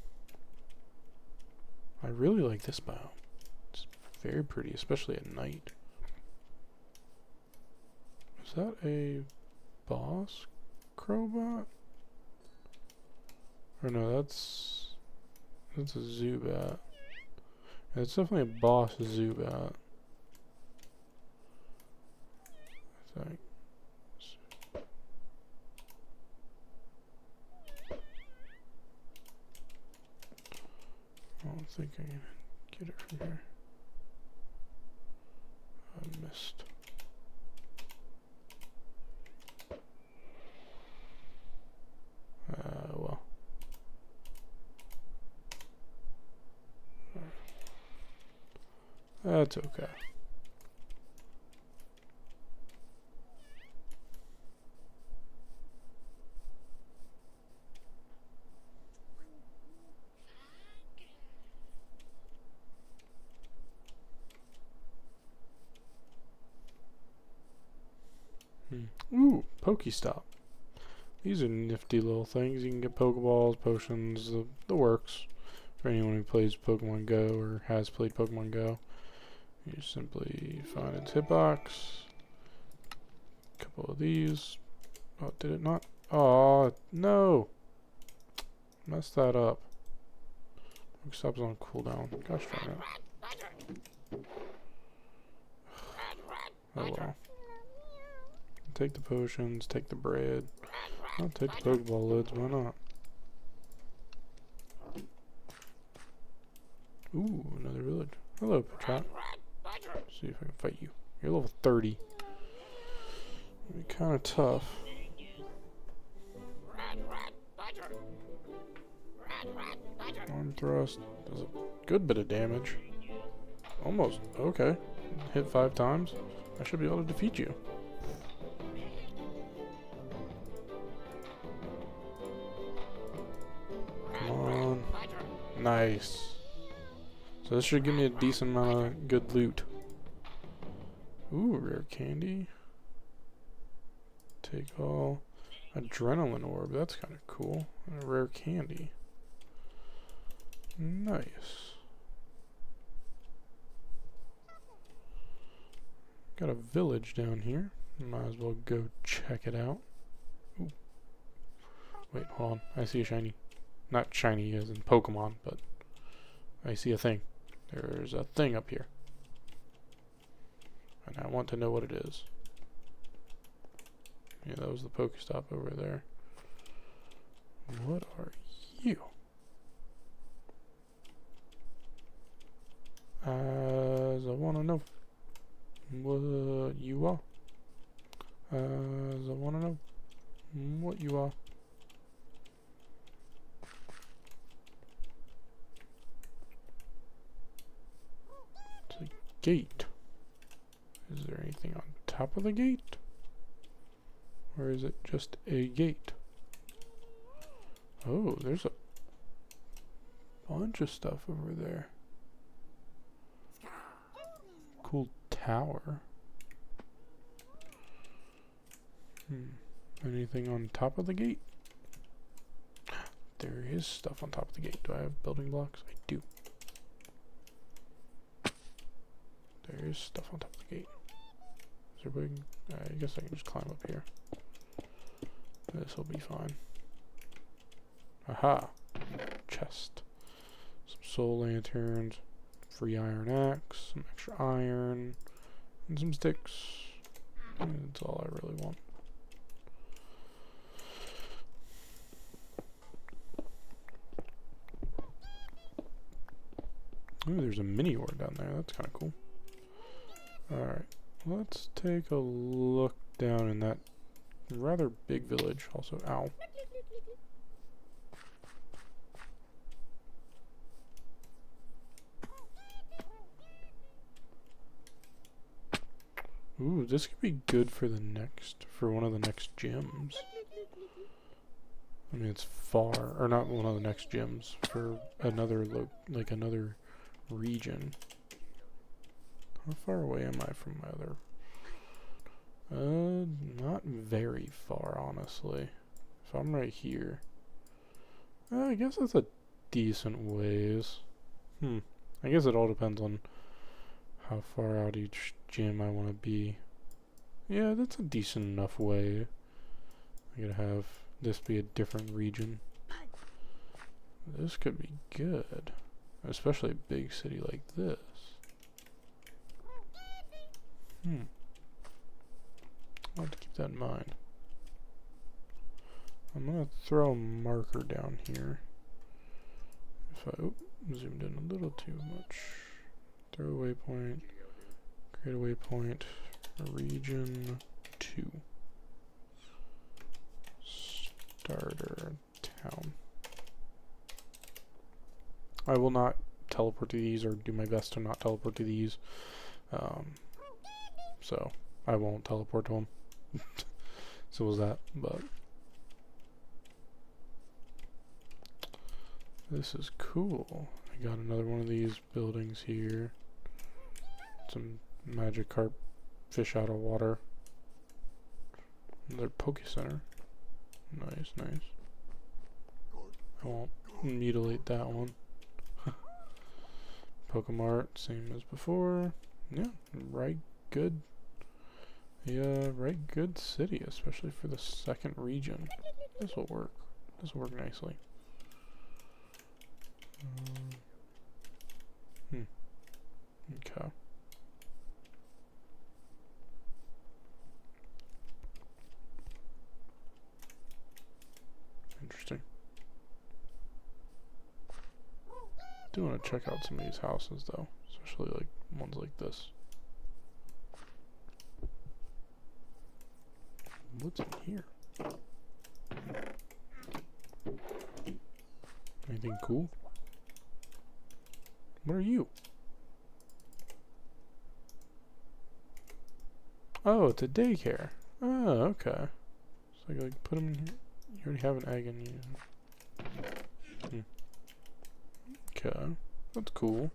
[SPEAKER 1] I really like this biome. It's very pretty, especially at night. Is that a boss crowbot? Or no, that's a Zubat. Yeah, it's definitely a boss Zubat. I think. I don't think I can get it from here. I missed. Well. That's okay. Ooh, Pokestop. These are nifty little things. You can get Pokeballs, potions, the works. For anyone who plays Pokemon Go or has played Pokemon Go. You simply find its hitbox. A couple of these. Oh, did it not? Oh, no! Messed that up. Pokestop's on cooldown. Gosh darn it. Oh well. Take the potions, take the bread. I'll take the Pokeball lids, why not? Ooh, another village. Hello, Patrat. See if I can fight you. You're level 30. It'll be kinda tough. Arm thrust does a good bit of damage. Almost. Okay. Hit 5 times. I should be able to defeat you. Come on. Nice. So this should give me a decent amount of good loot. Ooh, rare candy. Take all. Adrenaline orb. That's kind of cool. And a rare candy. Nice. Got a village down here. Might as well go check it out. Ooh. Wait, hold on. I see a shiny. Not shiny as in Pokemon, but I see a thing. There's a thing up here. And I want to know what it is. Yeah, that was the Pokestop over there. What are you? As I want to know what you are. As I want to know what you are. It's a gate. Is there anything on top of the gate? Or is it just a gate? Oh, there's a bunch of stuff over there. Cool tower. Anything on top of the gate? There is stuff on top of the gate. Do I have building blocks? I do. There is stuff on top of the gate. there a way? I guess I can just climb up here. This will be fine. Aha! Chest. Some soul lanterns, free iron axe, some extra iron, and some sticks. And that's all I really want. Ooh, there's a mini ore down there. That's kind of cool. Alright, let's take a look down in that rather big village. Also, ow. Ooh, this could be good for one of the next gyms. I mean, it's far, or not one of the next gyms, for another, another region. How far away am I from my other? Not very far, honestly. If I'm right here. I guess that's a decent ways. I guess it all depends on how far out each gym I want to be. Yeah, that's a decent enough way. I gotta have this be a different region. This could be good. Especially a big city like this. I'll have to keep that in mind. I'm gonna throw a marker down here. If I zoomed in a little too much. Throw a waypoint. Create a waypoint. Region 2. Starter town. I will not teleport to these, or do my best to not teleport to these. So I won't teleport to them. So was that, but this is cool. I got another one of these buildings here. Some magic carp fish out of water. Another Poke Center. Nice, nice. I won't mutilate that one. Pokemart, same as before. Yeah, right good. Yeah, right good city, especially for the second region. This will work. This will work nicely. Okay. Interesting. Do want to check out some of these houses though, especially like ones like this. What's in here? Anything cool? What are you? Oh, it's a daycare. Oh, okay. So I like put them in here. You already have an egg in you. Okay, that's cool.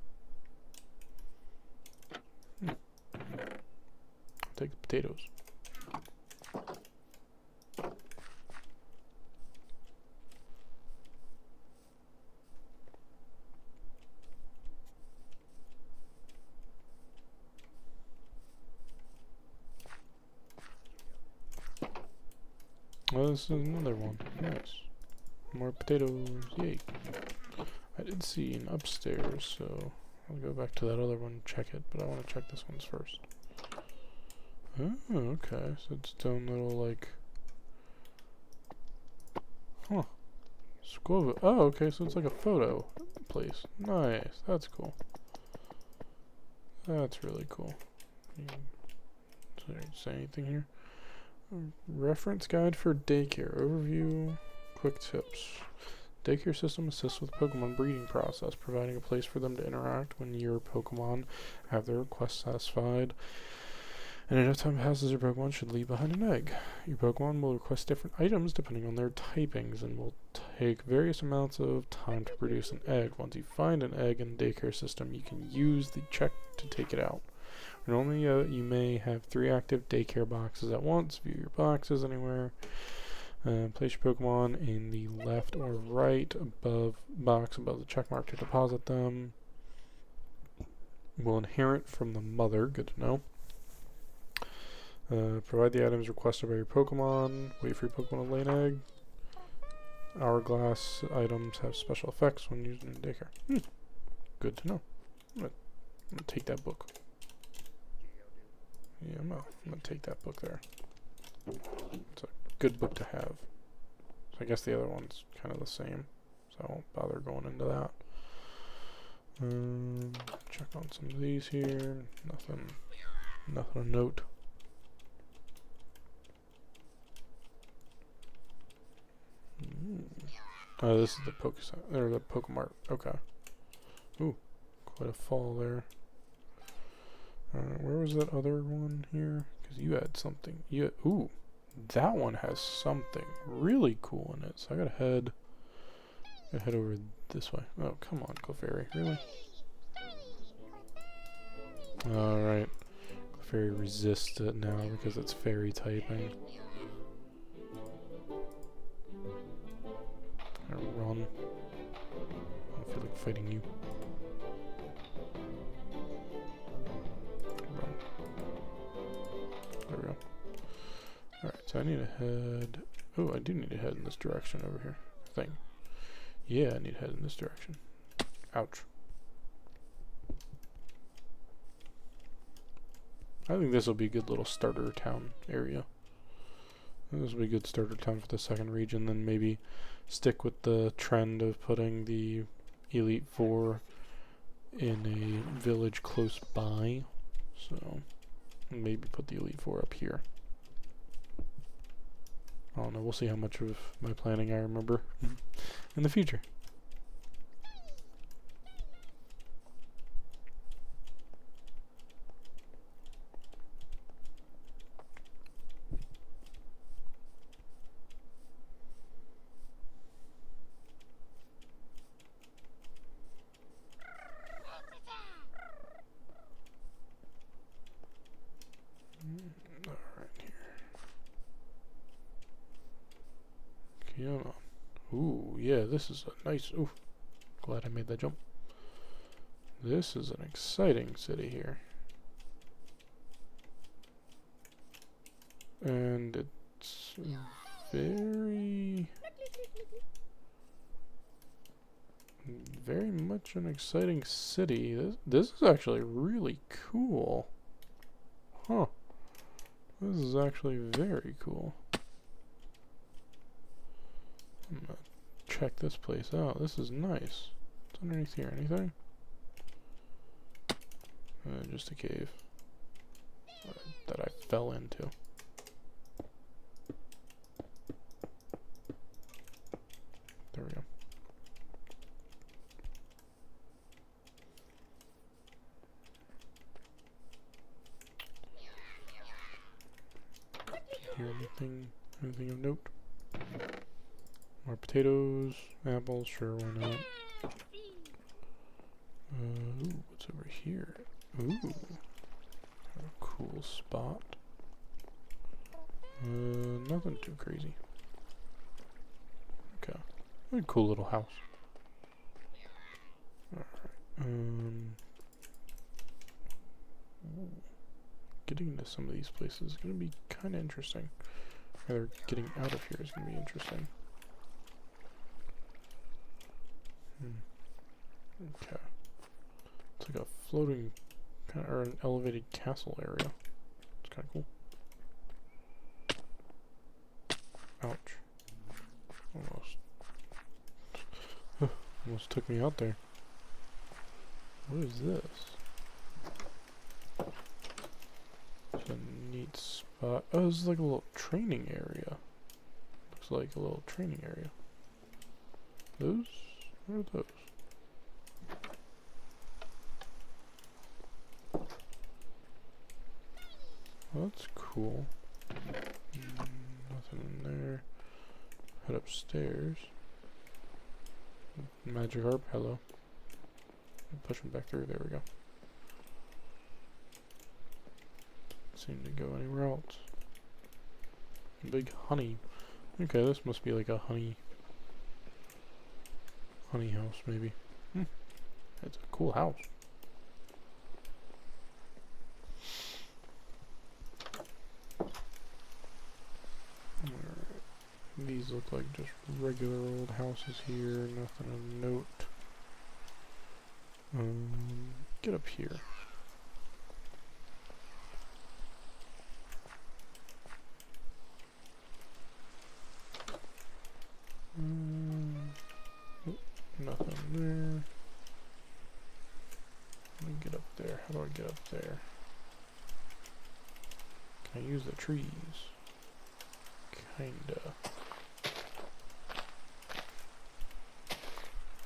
[SPEAKER 1] I'll take the potatoes. Oh, this is another one. Nice. More potatoes. Yay. I did see an upstairs, so I'll go back to that other one and check it, but I want to check this one's first. Oh, okay. So it's its own little, like... Huh. Squova. Oh, okay, so it's like a photo place. Nice. That's cool. That's really cool. Say anything here? Reference guide for daycare. Overview. Quick tips. Daycare system assists with Pokemon breeding process, providing a place for them to interact when your Pokemon have their requests satisfied. And enough time passes, your Pokemon should leave behind an egg. Your Pokemon will request different items depending on their typings and will take various amounts of time to produce an egg. Once you find an egg in the daycare system, you can use the check to take it out. Normally, you may have 3 active daycare boxes at once. View your boxes anywhere. Place your Pokemon in the left or right box above the check mark to deposit them. Will inherit from the mother. Good to know. Provide the items requested by your Pokemon. Wait for your Pokemon to lay an egg. Hourglass items have special effects when used in daycare. Good to know. I'm gonna take that book. Yeah, I'm gonna take that book there. It's a good book to have. So I guess the other one's kind of the same, so I won't bother going into that. Check on some of these here. Nothing of note. Oh, this is the the Pokemart. Okay. Ooh, quite a fall there. Where was that other one here? Because you had something. Ooh, that one has something really cool in it. So I gotta head over this way. Oh, come on, Clefairy. Really? Alright. Clefairy resists it now because it's fairy typing. Run. I don't feel like fighting you. Run. There we go. Alright, so I need to head... Oh, I do need to head in this direction over here. I think. Yeah, I need to head in this direction. Ouch. I think this will be a good little starter town area. This will be a good starter town for the second region, then maybe stick with the trend of putting the Elite Four in a village close by. So, maybe put the Elite Four up here. I don't know, we'll see how much of my planning I remember in the future. Come on. Ooh, yeah, this is a nice... Ooh, glad I made that jump. This is an exciting city here. And it's very much an exciting city. This is actually really cool. Huh. This is actually very cool. I'm gonna check this place out. This is nice. What's underneath here? Anything? Just a cave that I fell into. There we go. Hear anything of note? More potatoes, apples, sure, why not? Ooh, what's over here? Ooh, a cool spot. Nothing too crazy. Okay, a cool little house. Alright, getting into some of these places is going to be kind of interesting. Rather, getting out of here is going to be interesting. Okay. It's like a floating, or an elevated castle area. It's kind of cool. Ouch. Almost took me out there. What is this? It's a neat spot. Oh, this is like a little training area. Looks like a little training area. Those? What are those? Well, that's cool. Nothing in there. Head upstairs. Magikarp, hello. Push him back through, there we go. Seem to go anywhere else. Big honey. Okay, this must be like a honey house, maybe. It's a cool house. These look like just regular old houses here, nothing of note. Get up here. Nothing there. Let me get up there. How do I get up there? Can I use the trees? Kinda.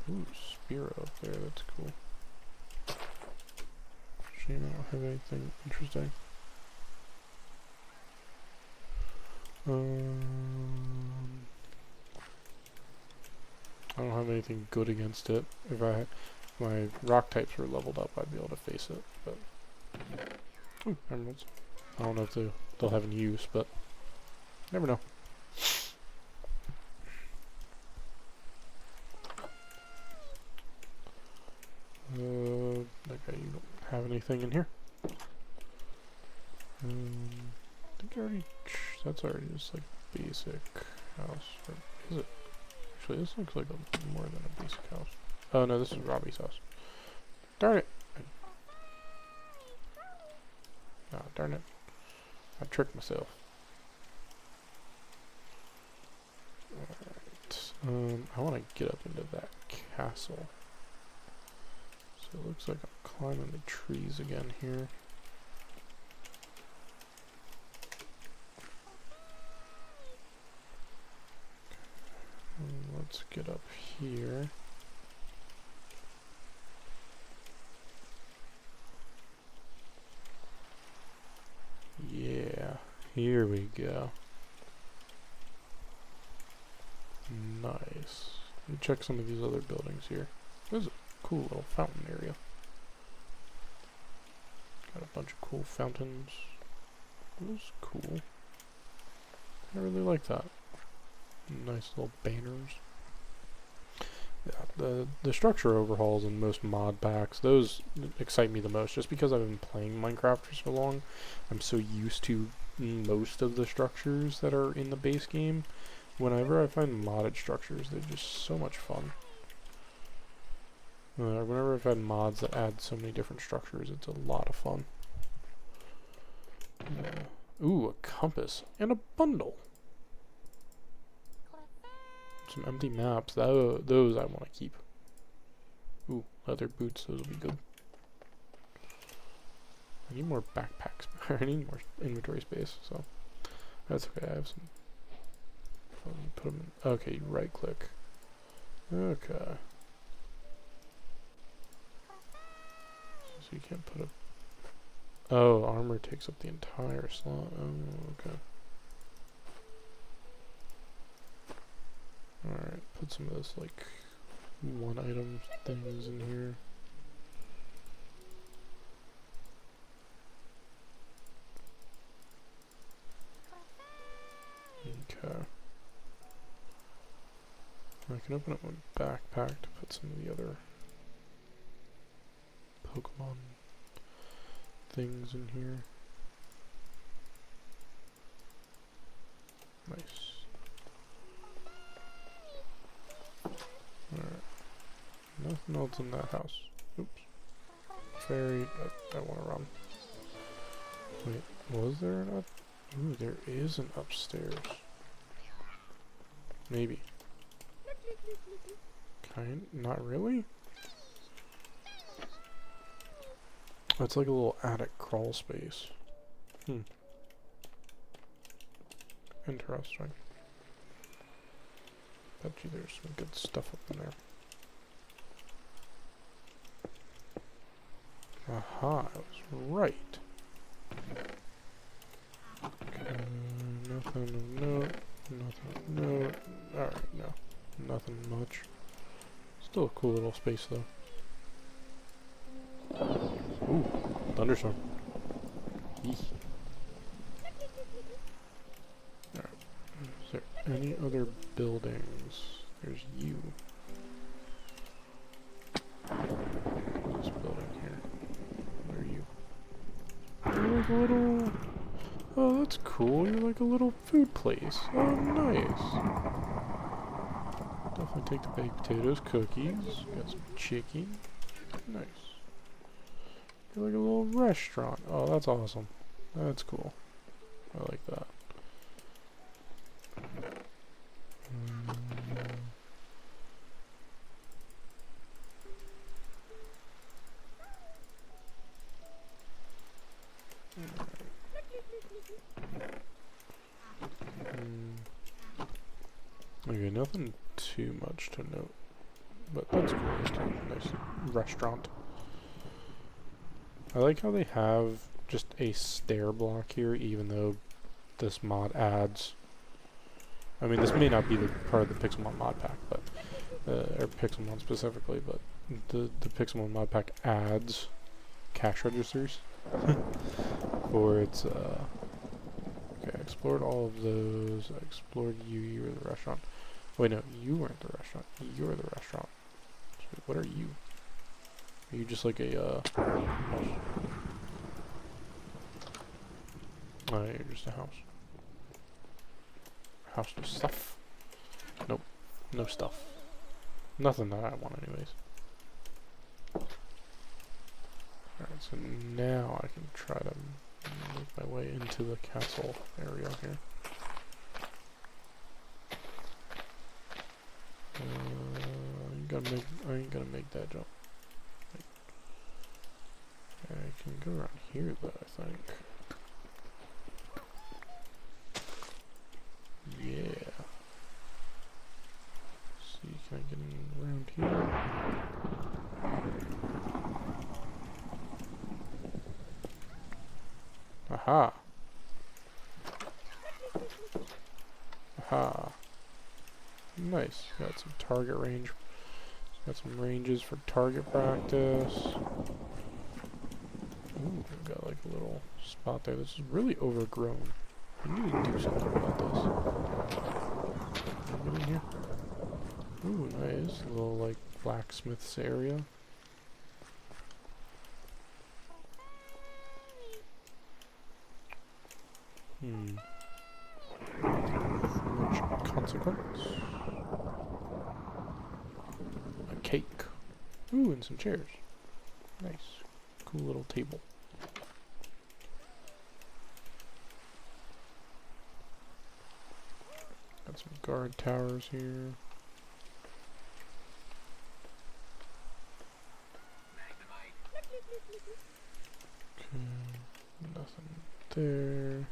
[SPEAKER 1] Ooh, Spiro up there. That's cool. Shame I don't have anything interesting. I don't have anything good against it. If my rock types were leveled up, I'd be able to face it. But ooh, emeralds. I don't know if they'll have any use, but never know. Okay, you don't have anything in here. I think I already. That's already just like basic house. Or is it? Actually, this looks like more than a basic house. Oh no, this is Robbie's house. Darn it! Ah, darn it. I tricked myself. Alright. I want to get up into that castle. So it looks like I'm climbing the trees again here. Let's get up here. Yeah, here we go. Nice. Let me check some of these other buildings here. This is a cool little fountain area. Got a bunch of cool fountains. That's cool. I really like that. Nice little banners. Yeah, the structure overhauls in most mod packs, those excite me the most, just because I've been playing Minecraft for so long. I'm so used to most of the structures that are in the base game. Whenever I find modded structures, they're just so much fun. Whenever I've had mods that add so many different structures, it's a lot of fun. Ooh, a compass and a bundle. Some empty maps. Those I want to keep. Ooh, leather boots. Those will be good. I need more backpacks. I need more inventory space. So that's okay. I have some. Put them in. Okay, you right click. Okay. So you can't put a. Oh, armor takes up the entire slot. Oh, okay. Alright, put some of this, like, one item things in here. Okay. I can open up my backpack to put some of the other Pokémon things in here. Nice. Alright. Nothing else in that house. Oops. Fairy. I want to run. Wait, was there an up? Ooh, there is an upstairs. Maybe. Not really? It's like a little attic crawl space. Interesting. Bet you there's some good stuff up in there. Aha, I was right. Okay, nothing of note. Nothing of note. Alright, no. Nothing much. Still a cool little space though. Ooh, thunderstorm. Eek. Alright. Is there any other buildings? There's you. What's this building here? What are you? Oh, like a little... Oh, that's cool. cool. You're like a little food place. Oh, nice. Definitely take the baked potatoes, cookies. Got some chicken. Nice. You're like a little restaurant. Oh, that's awesome. That's cool. I like that. Okay, nothing too much to note, but that's cool. It's a nice restaurant. I like how they have just a stair block here, even though this mod adds. I mean, this may not be the part of the Pixelmon mod pack, but or Pixelmon specifically, but the Pixelmon mod pack adds cash registers for its. Okay, I explored all of those. I explored you. You were the restaurant. Wait, no, you weren't the restaurant. You're the restaurant. So what are you? Are you just like a house? Oh, you're just a house. House with stuff. Nope. No stuff. Nothing that I want anyways. Alright, so now I can try to make my way into the castle area here. I ain't gonna make that jump. I can go around here though, I think. Yeah. See, can I get in around here? Aha! Aha! Nice. Got some target range. Got some ranges for target practice. Ooh, we've got like a little spot there. This is really overgrown. We need to do something about this. Get in here. Ooh, nice. A little like blacksmith's area. Much consequence. A cake. Ooh, and some chairs. Nice. Cool little table. Got some guard towers here. Okay, nothing there.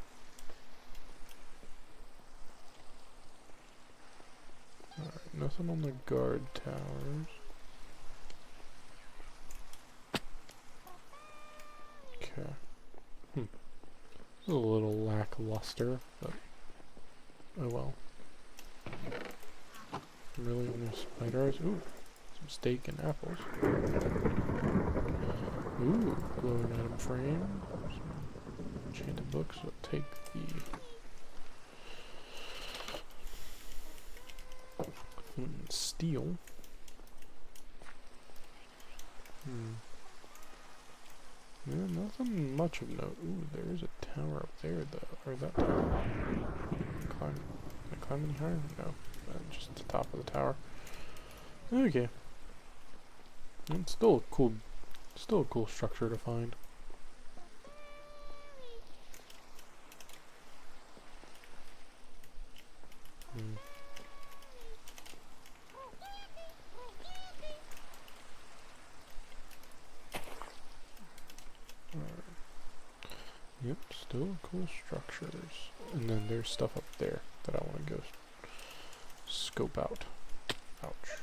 [SPEAKER 1] Alright, nothing on the guard towers. Okay. This is a little lackluster, but oh well. Really only spider eyes? Ooh, some steak and apples. Ooh, glowing item frame. Some enchanted books. I'll take the steel. Yeah, nothing much of note. Ooh, there is a tower up there though. Or that tower. Can I climb any higher? No. Just the top of the tower. Okay. It's still a cool structure to find. Yep, still cool structures. And then there's stuff up there that I want to go scope out. Ouch.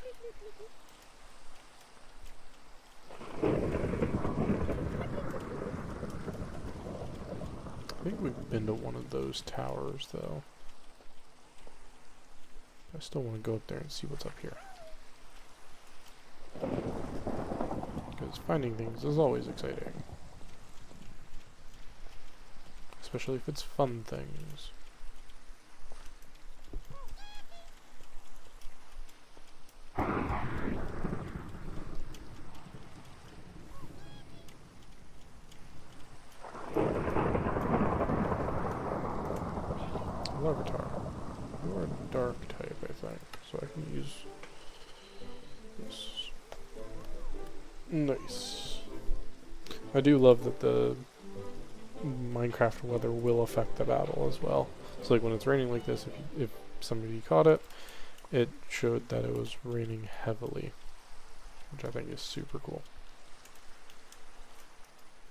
[SPEAKER 1] I think we've been to one of those towers though. I still want to go up there and see what's up here. Because finding things is always exciting. Especially if it's fun things. Larvitar. You are a dark type, I think, so I can use this. Nice. I do love that the Minecraft weather will affect the battle as well. So like when it's raining like this, if somebody caught it, it showed that it was raining heavily, which I think is super cool.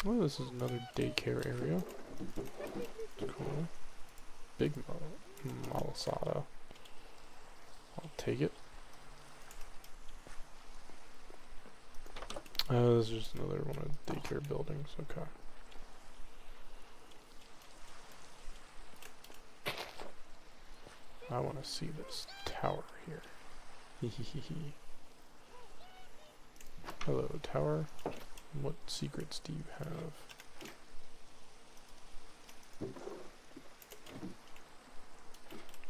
[SPEAKER 1] Oh, this is another daycare area. It's cool. Big Malasada. I'll take it. This is just another one of the daycare buildings. Okay. I want to see this tower here. Hehehe. Hello, tower. What secrets do you have?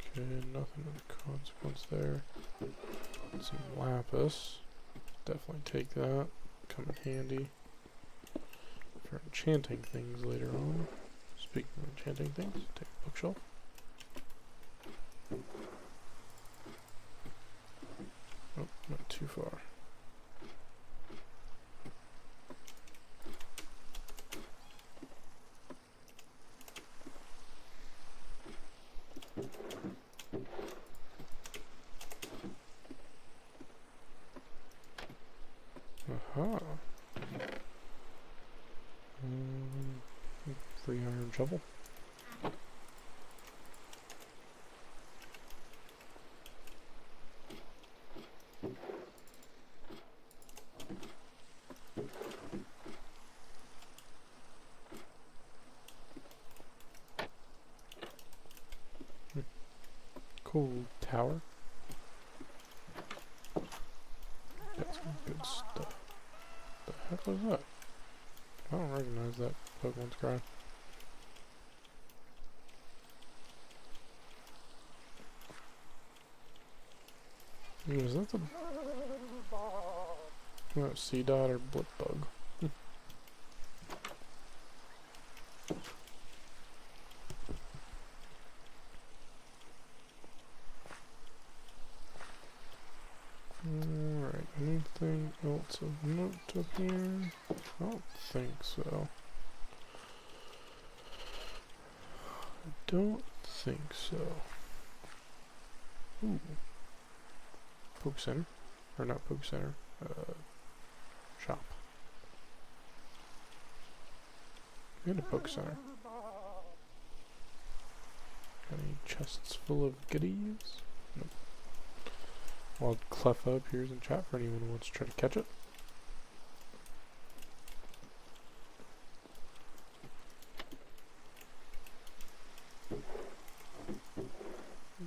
[SPEAKER 1] Okay, nothing of consequence there. Some lapis. Definitely take that. Come in handy for enchanting things later on. Speaking of enchanting things, take a bookshelf. Oh, not too far. Aha. 3 iron shovel. Cool tower. Got some good stuff. The heck was that? I don't recognize that Pokemon's cry. Is that the sea dot or blip bug? Alright, anything else of note up here? I don't think so. I don't think so. Ooh. Poke Center? Or not Poke Center. Shop. And a Poke Center. Got any chests full of goodies? Nope. I'll clef up here's in chat for anyone who wants to try to catch it.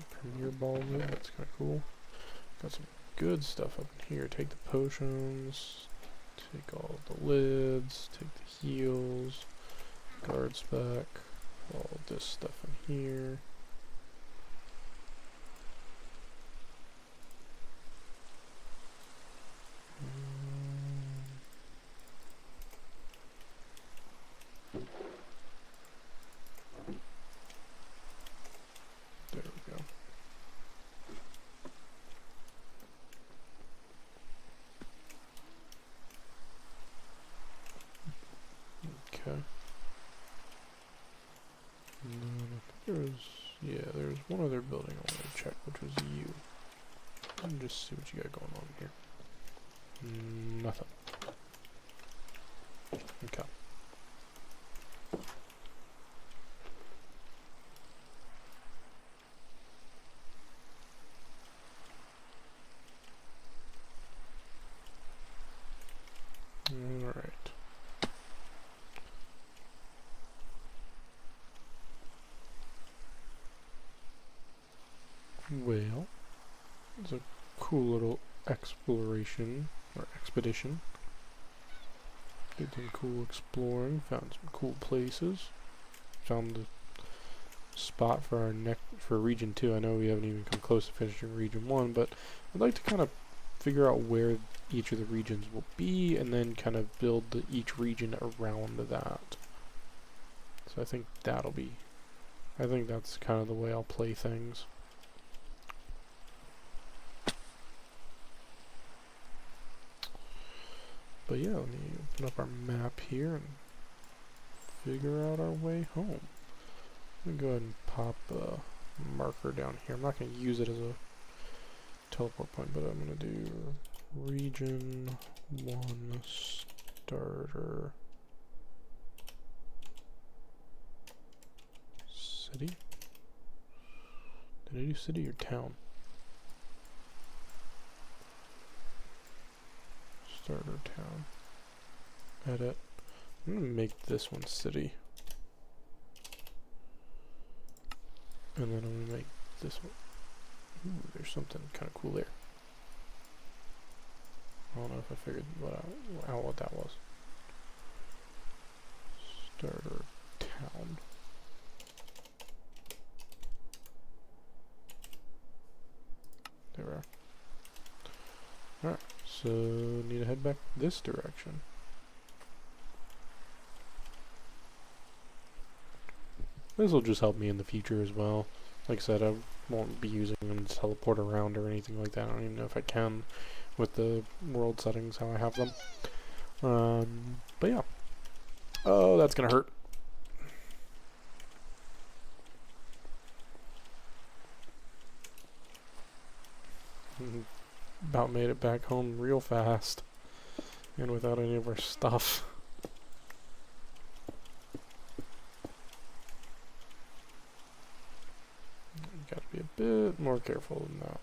[SPEAKER 1] Premier ball there, that's kinda cool. Got some good stuff up in here. Take the potions, take all the lids, take the heals, guard spec, all this stuff in here. There we go. Okay. And then I think there's one other building I wanted to check, which was you. And just see what you got going on here. Nothing. Okay. Alright. Well, it's a cool little exploration or expedition. Did some cool exploring, found some cool places, found the spot for our for region 2. I know we haven't even come close to finishing region 1, but I'd like to kind of figure out where each of the regions will be and then kind of build each region around that. So I think that'll be I think that's kind of the way I'll play things. But yeah, let me open up our map here and figure out our way home. I'm gonna go ahead and pop a marker down here. I'm not gonna use it as a teleport point, but I'm gonna do region 1 starter city. Did I do city or town? Starter town. Edit. I'm gonna make this one city. And then I'm gonna make this one. Ooh, there's something kind of cool there. I don't know if I figured out what that was. Starter town. There we are. Alright, so need to head back this direction. This will just help me in the future as well. Like I said, I won't be using them to teleport around or anything like that. I don't even know if I can with the world settings, how I have them. But yeah. Oh, that's gonna hurt. About made it back home real fast. And without any of our stuff. Gotta be a bit more careful than that.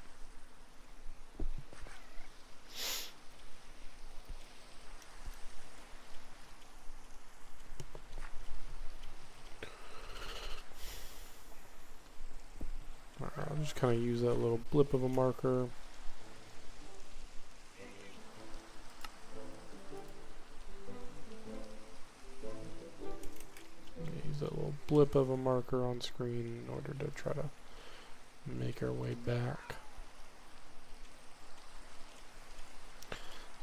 [SPEAKER 1] Alright, I'll just kind of use that little blip of a marker. Use that little blip of a marker on screen in order to try to make our way back.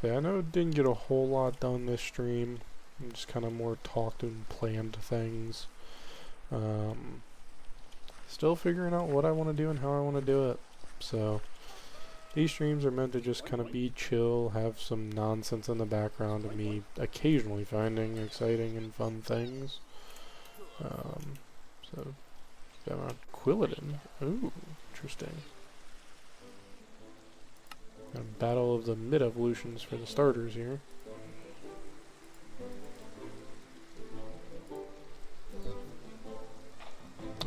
[SPEAKER 1] Yeah, I know it didn't get a whole lot done this stream. I'm just kind of more talked and planned things. Still figuring out what I want to do and how I want to do it. So these streams are meant to just kind of be chill, have some nonsense in the background of me occasionally finding exciting and fun things. So got a Quilladin. Ooh, interesting. Got a battle of the mid-evolutions for the starters here.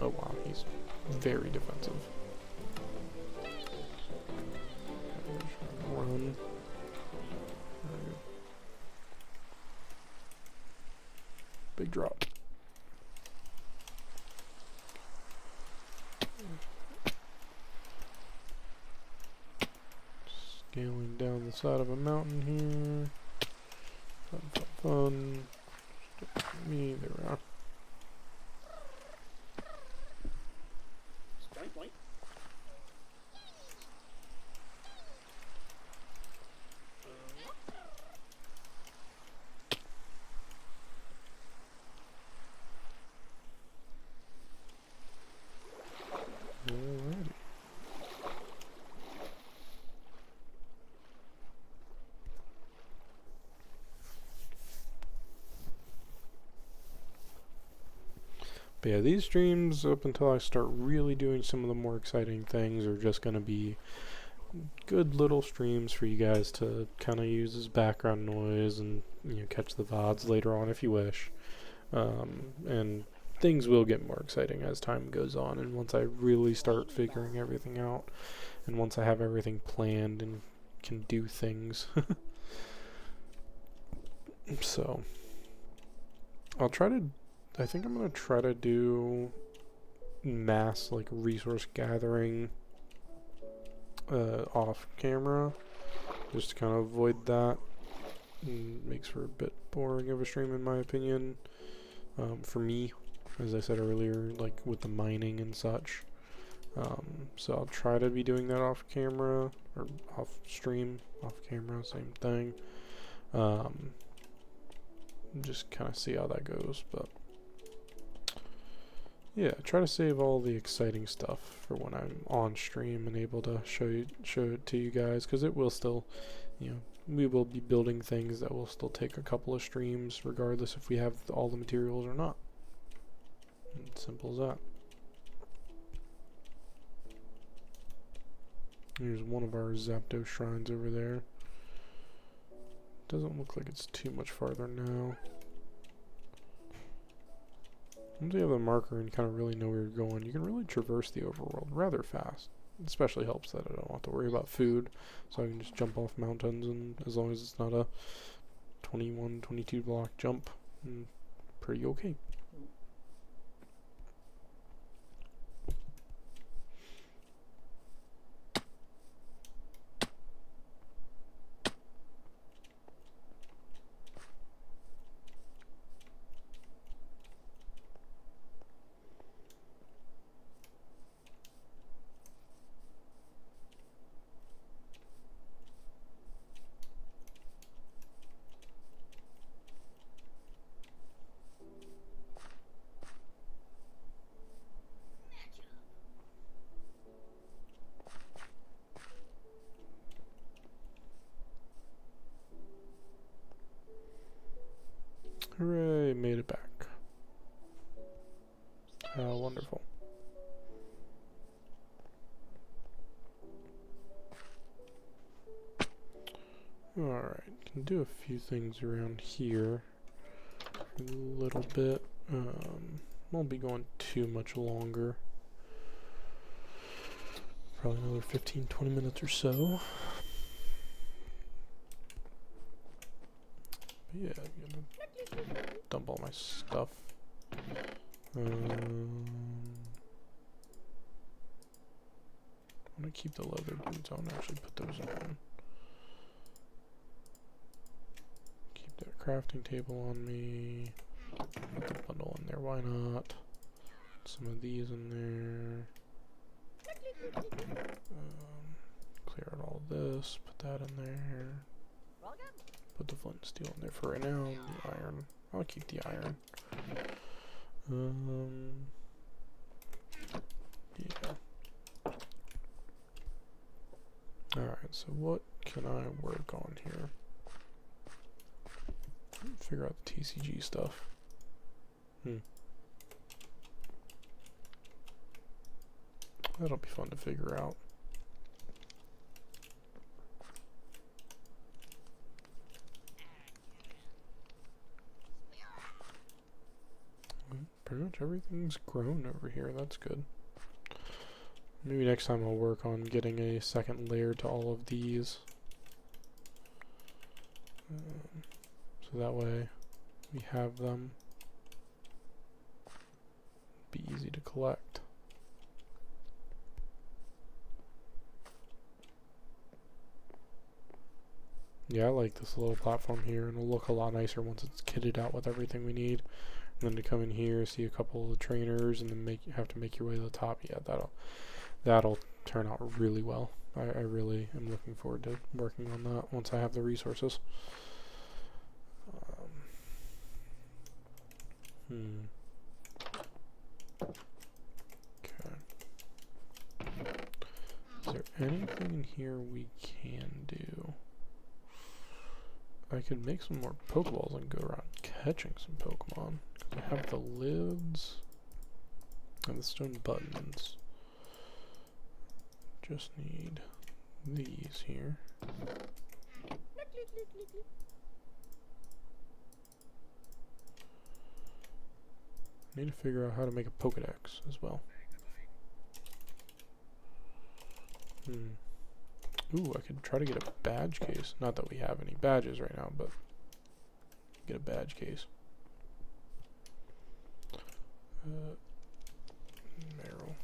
[SPEAKER 1] Oh wow, he's very defensive. Run. Big drop. Scaling down the side of a mountain here. Fun, fun, fun. Me, there we are. Alrighty. But yeah, these streams, up until I start really doing some of the more exciting things, are just going to be good little streams for you guys to kind of use as background noise and, you know, catch the VODs later on if you wish. And things will get more exciting as time goes on, and once I really start figuring everything out, and once I have everything planned and can do things. So I'll try to, I think I'm going to try to do mass like resource gathering off camera, just to kind of avoid that. Makes for a bit boring of a stream in my opinion, for me, as I said earlier, like with the mining and such. So I'll try to be doing that off camera, or off stream, off camera, same thing. Just kind of see how that goes, but Yeah, try to save all the exciting stuff for when I'm on stream and able to show it to you guys, because it will still, you know, we will be building things that will still take a couple of streams regardless if we have all the materials or not. Simple as that. Here's one of our Zapdos shrines over there. Doesn't look like it's too much farther now. Once you have a marker and kind of really know where you're going, you can really traverse the overworld rather fast. It especially helps that I don't have to worry about food, so I can just jump off mountains, and as long as it's not a 21, 22 block jump, I'm pretty okay. Hooray, made it back. How wonderful. Alright, can do a few things around here a little bit. Won't be going too much longer. Probably another 15-20 minutes or so. But yeah, I'm gonna dump all my stuff. I'm gonna keep the leather boots on, actually put those on. Keep that crafting table on me. Put the bundle in there, why not? Some of these in there. Clear out all this, put that in there. Put the flint and steel in there for right now. The iron, I'll keep the iron. Yeah. Alright, so what can I work on here? Figure out the TCG stuff. That'll be fun to figure out. Pretty much everything's grown over here, that's good. Maybe next time I'll work on getting a second layer to all of these. So that way we have them. Be easy to collect. Yeah, I like this little platform here, and it'll look a lot nicer once it's kitted out with everything we need. And then to come in here, see a couple of the trainers, and then have to make your way to the top. Yeah, that'll turn out really well. I really am looking forward to working on that once I have the resources. Okay. Is there anything in here we can do? I could make some more Pokeballs and go around catching some Pokemon. I have the lids and the stone buttons. Just need these here. Need to figure out how to make a Pokedex as well. Ooh, I could try to get a badge case. Not that we have any badges right now, but get a badge case. Meryl.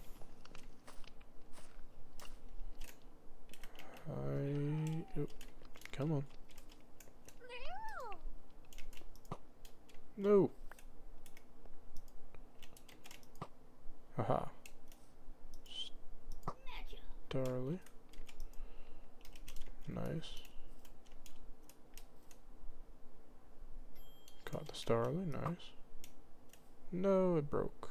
[SPEAKER 1] Oh, come on. No. Haha. Starly. Nice. Caught the Starly, nice. No, it broke.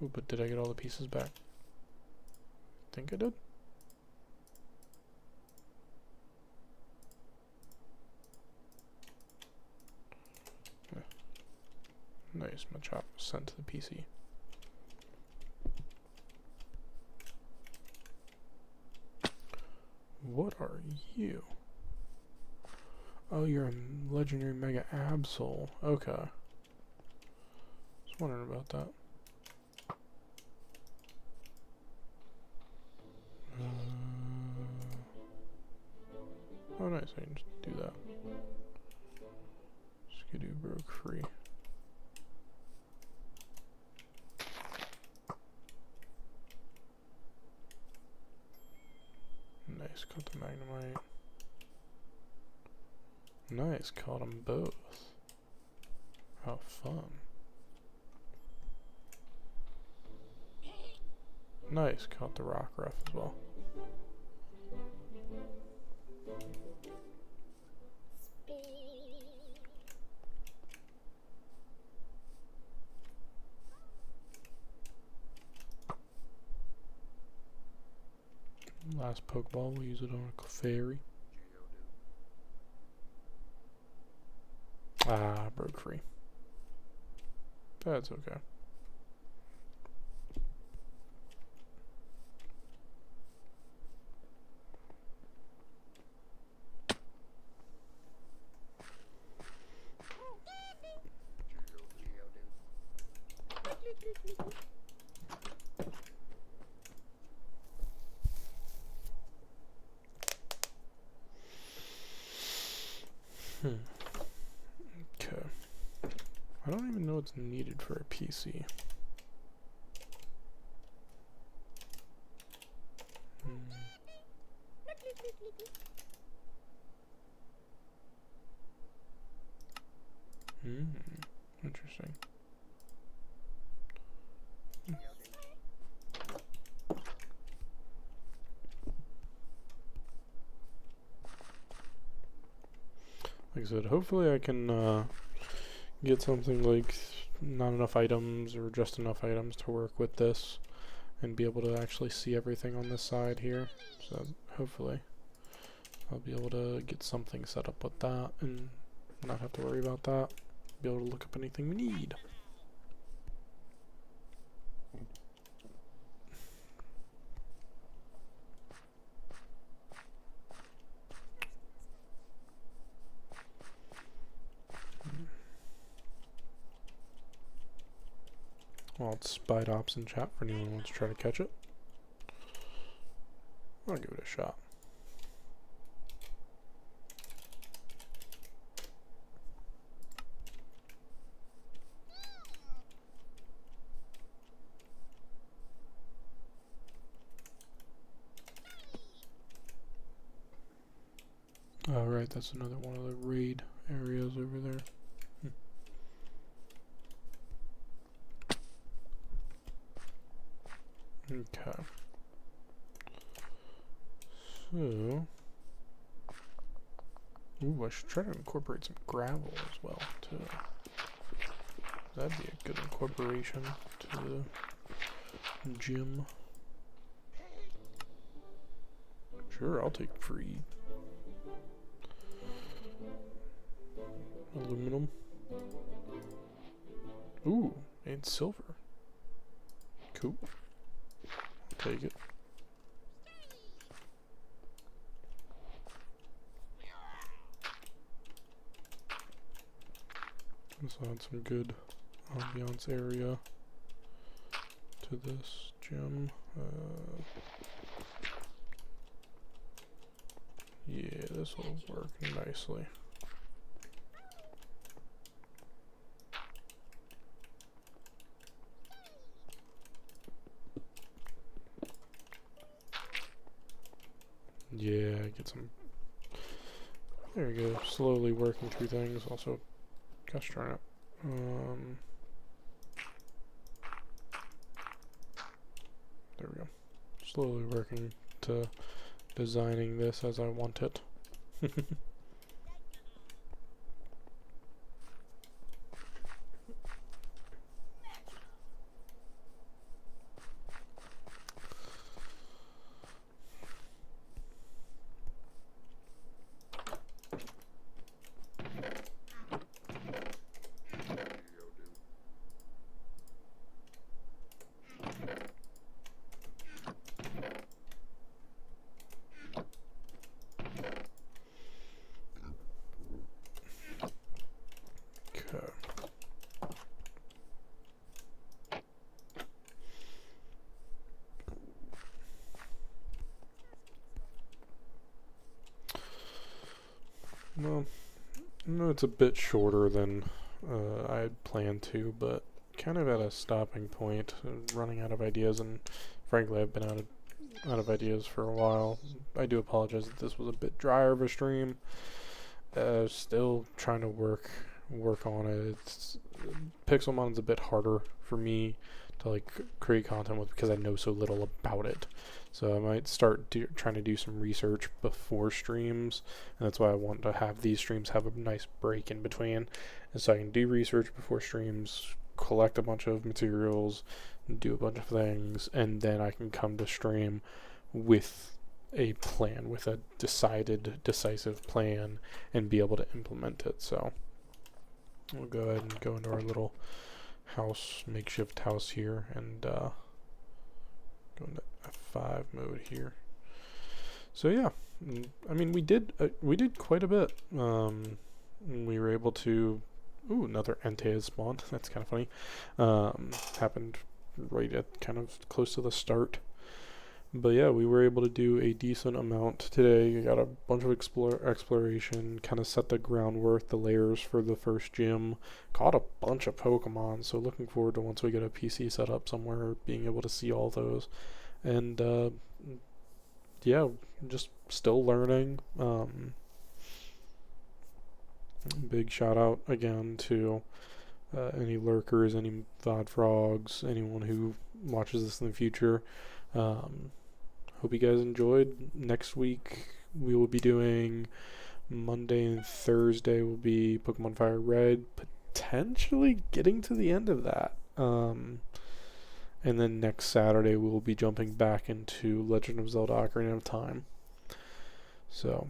[SPEAKER 1] Ooh, but did I get all the pieces back? I think I did. Yeah. Nice, my chop was sent to the PC. What are you? Oh, you're a legendary Mega Absol. Okay. Just wondering about that. Oh, nice. I can just do that. Skidoo broke free. Nice. Caught the Magnemite. Nice. Caught them both. How fun. Nice. Caught the Rockruff as well. Last Pokeball, we'll use it on a Clefairy. Ah, broke free. That's okay. Okay. I don't even know what's needed for a PC. Interesting. Like I said, hopefully I can get something like not enough items or just enough items to work with this and be able to actually see everything on this side here. So hopefully I'll be able to get something set up with that and not have to worry about that. Be able to look up anything we need. Well, it's Spide Ops in chat for anyone who wants to try to catch it. I'll give it a shot. Alright, that's another one of the raid areas over there. Okay. So, ooh, I should try to incorporate some gravel as well, too. That'd be a good incorporation to the gym. Sure, I'll take free aluminum. Ooh, and silver. Cool. I'll take it. Let's add some good ambiance area to this gym. Yeah, this will work nicely. Yeah, get some. There we go. Slowly working through things. Also, gosh darn it. There we go. Slowly working to designing this as I want it. Well, no, it's a bit shorter than I had planned to, but kind of at a stopping point, running out of ideas, and frankly, I've been out of ideas for a while. I do apologize that this was a bit drier of a stream. Still trying to work on it. Pixelmon's a bit harder for me to like create content with because I know so little about it. So I might start trying to do some research before streams, and that's why I want to have these streams have a nice break in between, and so I can do research before streams, collect a bunch of materials, do a bunch of things, and then I can come to stream with a plan, with a decisive plan, and be able to implement it. So we'll go ahead and go into our little makeshift house here, and go into F5 mode here. So yeah, I mean we did quite a bit. We were able to, another Entei has spawned. That's kind of funny. Happened right at kind of close to the start. But yeah, we were able to do a decent amount today. We got a bunch of exploration, kind of set the groundwork, the layers for the first gym. Caught a bunch of Pokemon, so looking forward to once we get a PC set up somewhere, being able to see all those. And yeah, just still learning. Big shout out again to any lurkers, any VOD frogs, anyone who watches this in the future. Hope you guys enjoyed. Next week we will be doing Monday and Thursday will be Pokemon Fire Red, potentially getting to the end of that. And then next Saturday we will be jumping back into Legend of Zelda Ocarina of Time. So,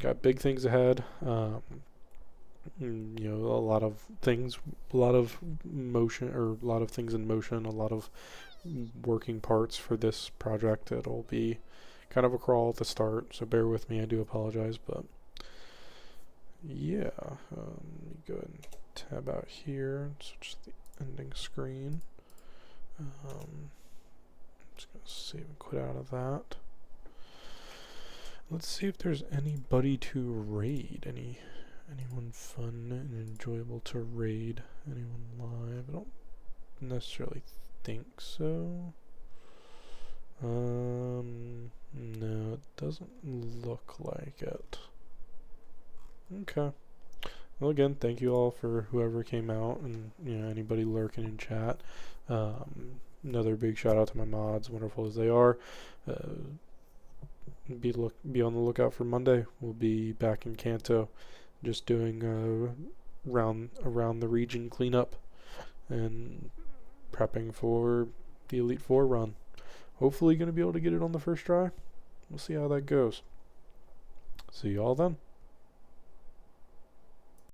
[SPEAKER 1] got big things ahead. You know, a lot of things in motion, a lot of working parts for this project. It'll be kind of a crawl at the start, so bear with me. I do apologize, but yeah, let me go ahead and tab out here and switch to the ending screen. I'm just gonna save and quit out of that. Let's see if there's anybody to raid. Anyone fun and enjoyable to raid? Anyone live? I don't necessarily think so. No, it doesn't look like it. Okay. Well, again, thank you all for whoever came out, and anybody lurking in chat. Another big shout out to my mods, wonderful as they are. Be on the lookout for Monday. We'll be back in Kanto, just doing around the region cleanup and prepping for the Elite Four run. Hopefully going to be able to get it on the first try. We'll see how that goes. See you all then.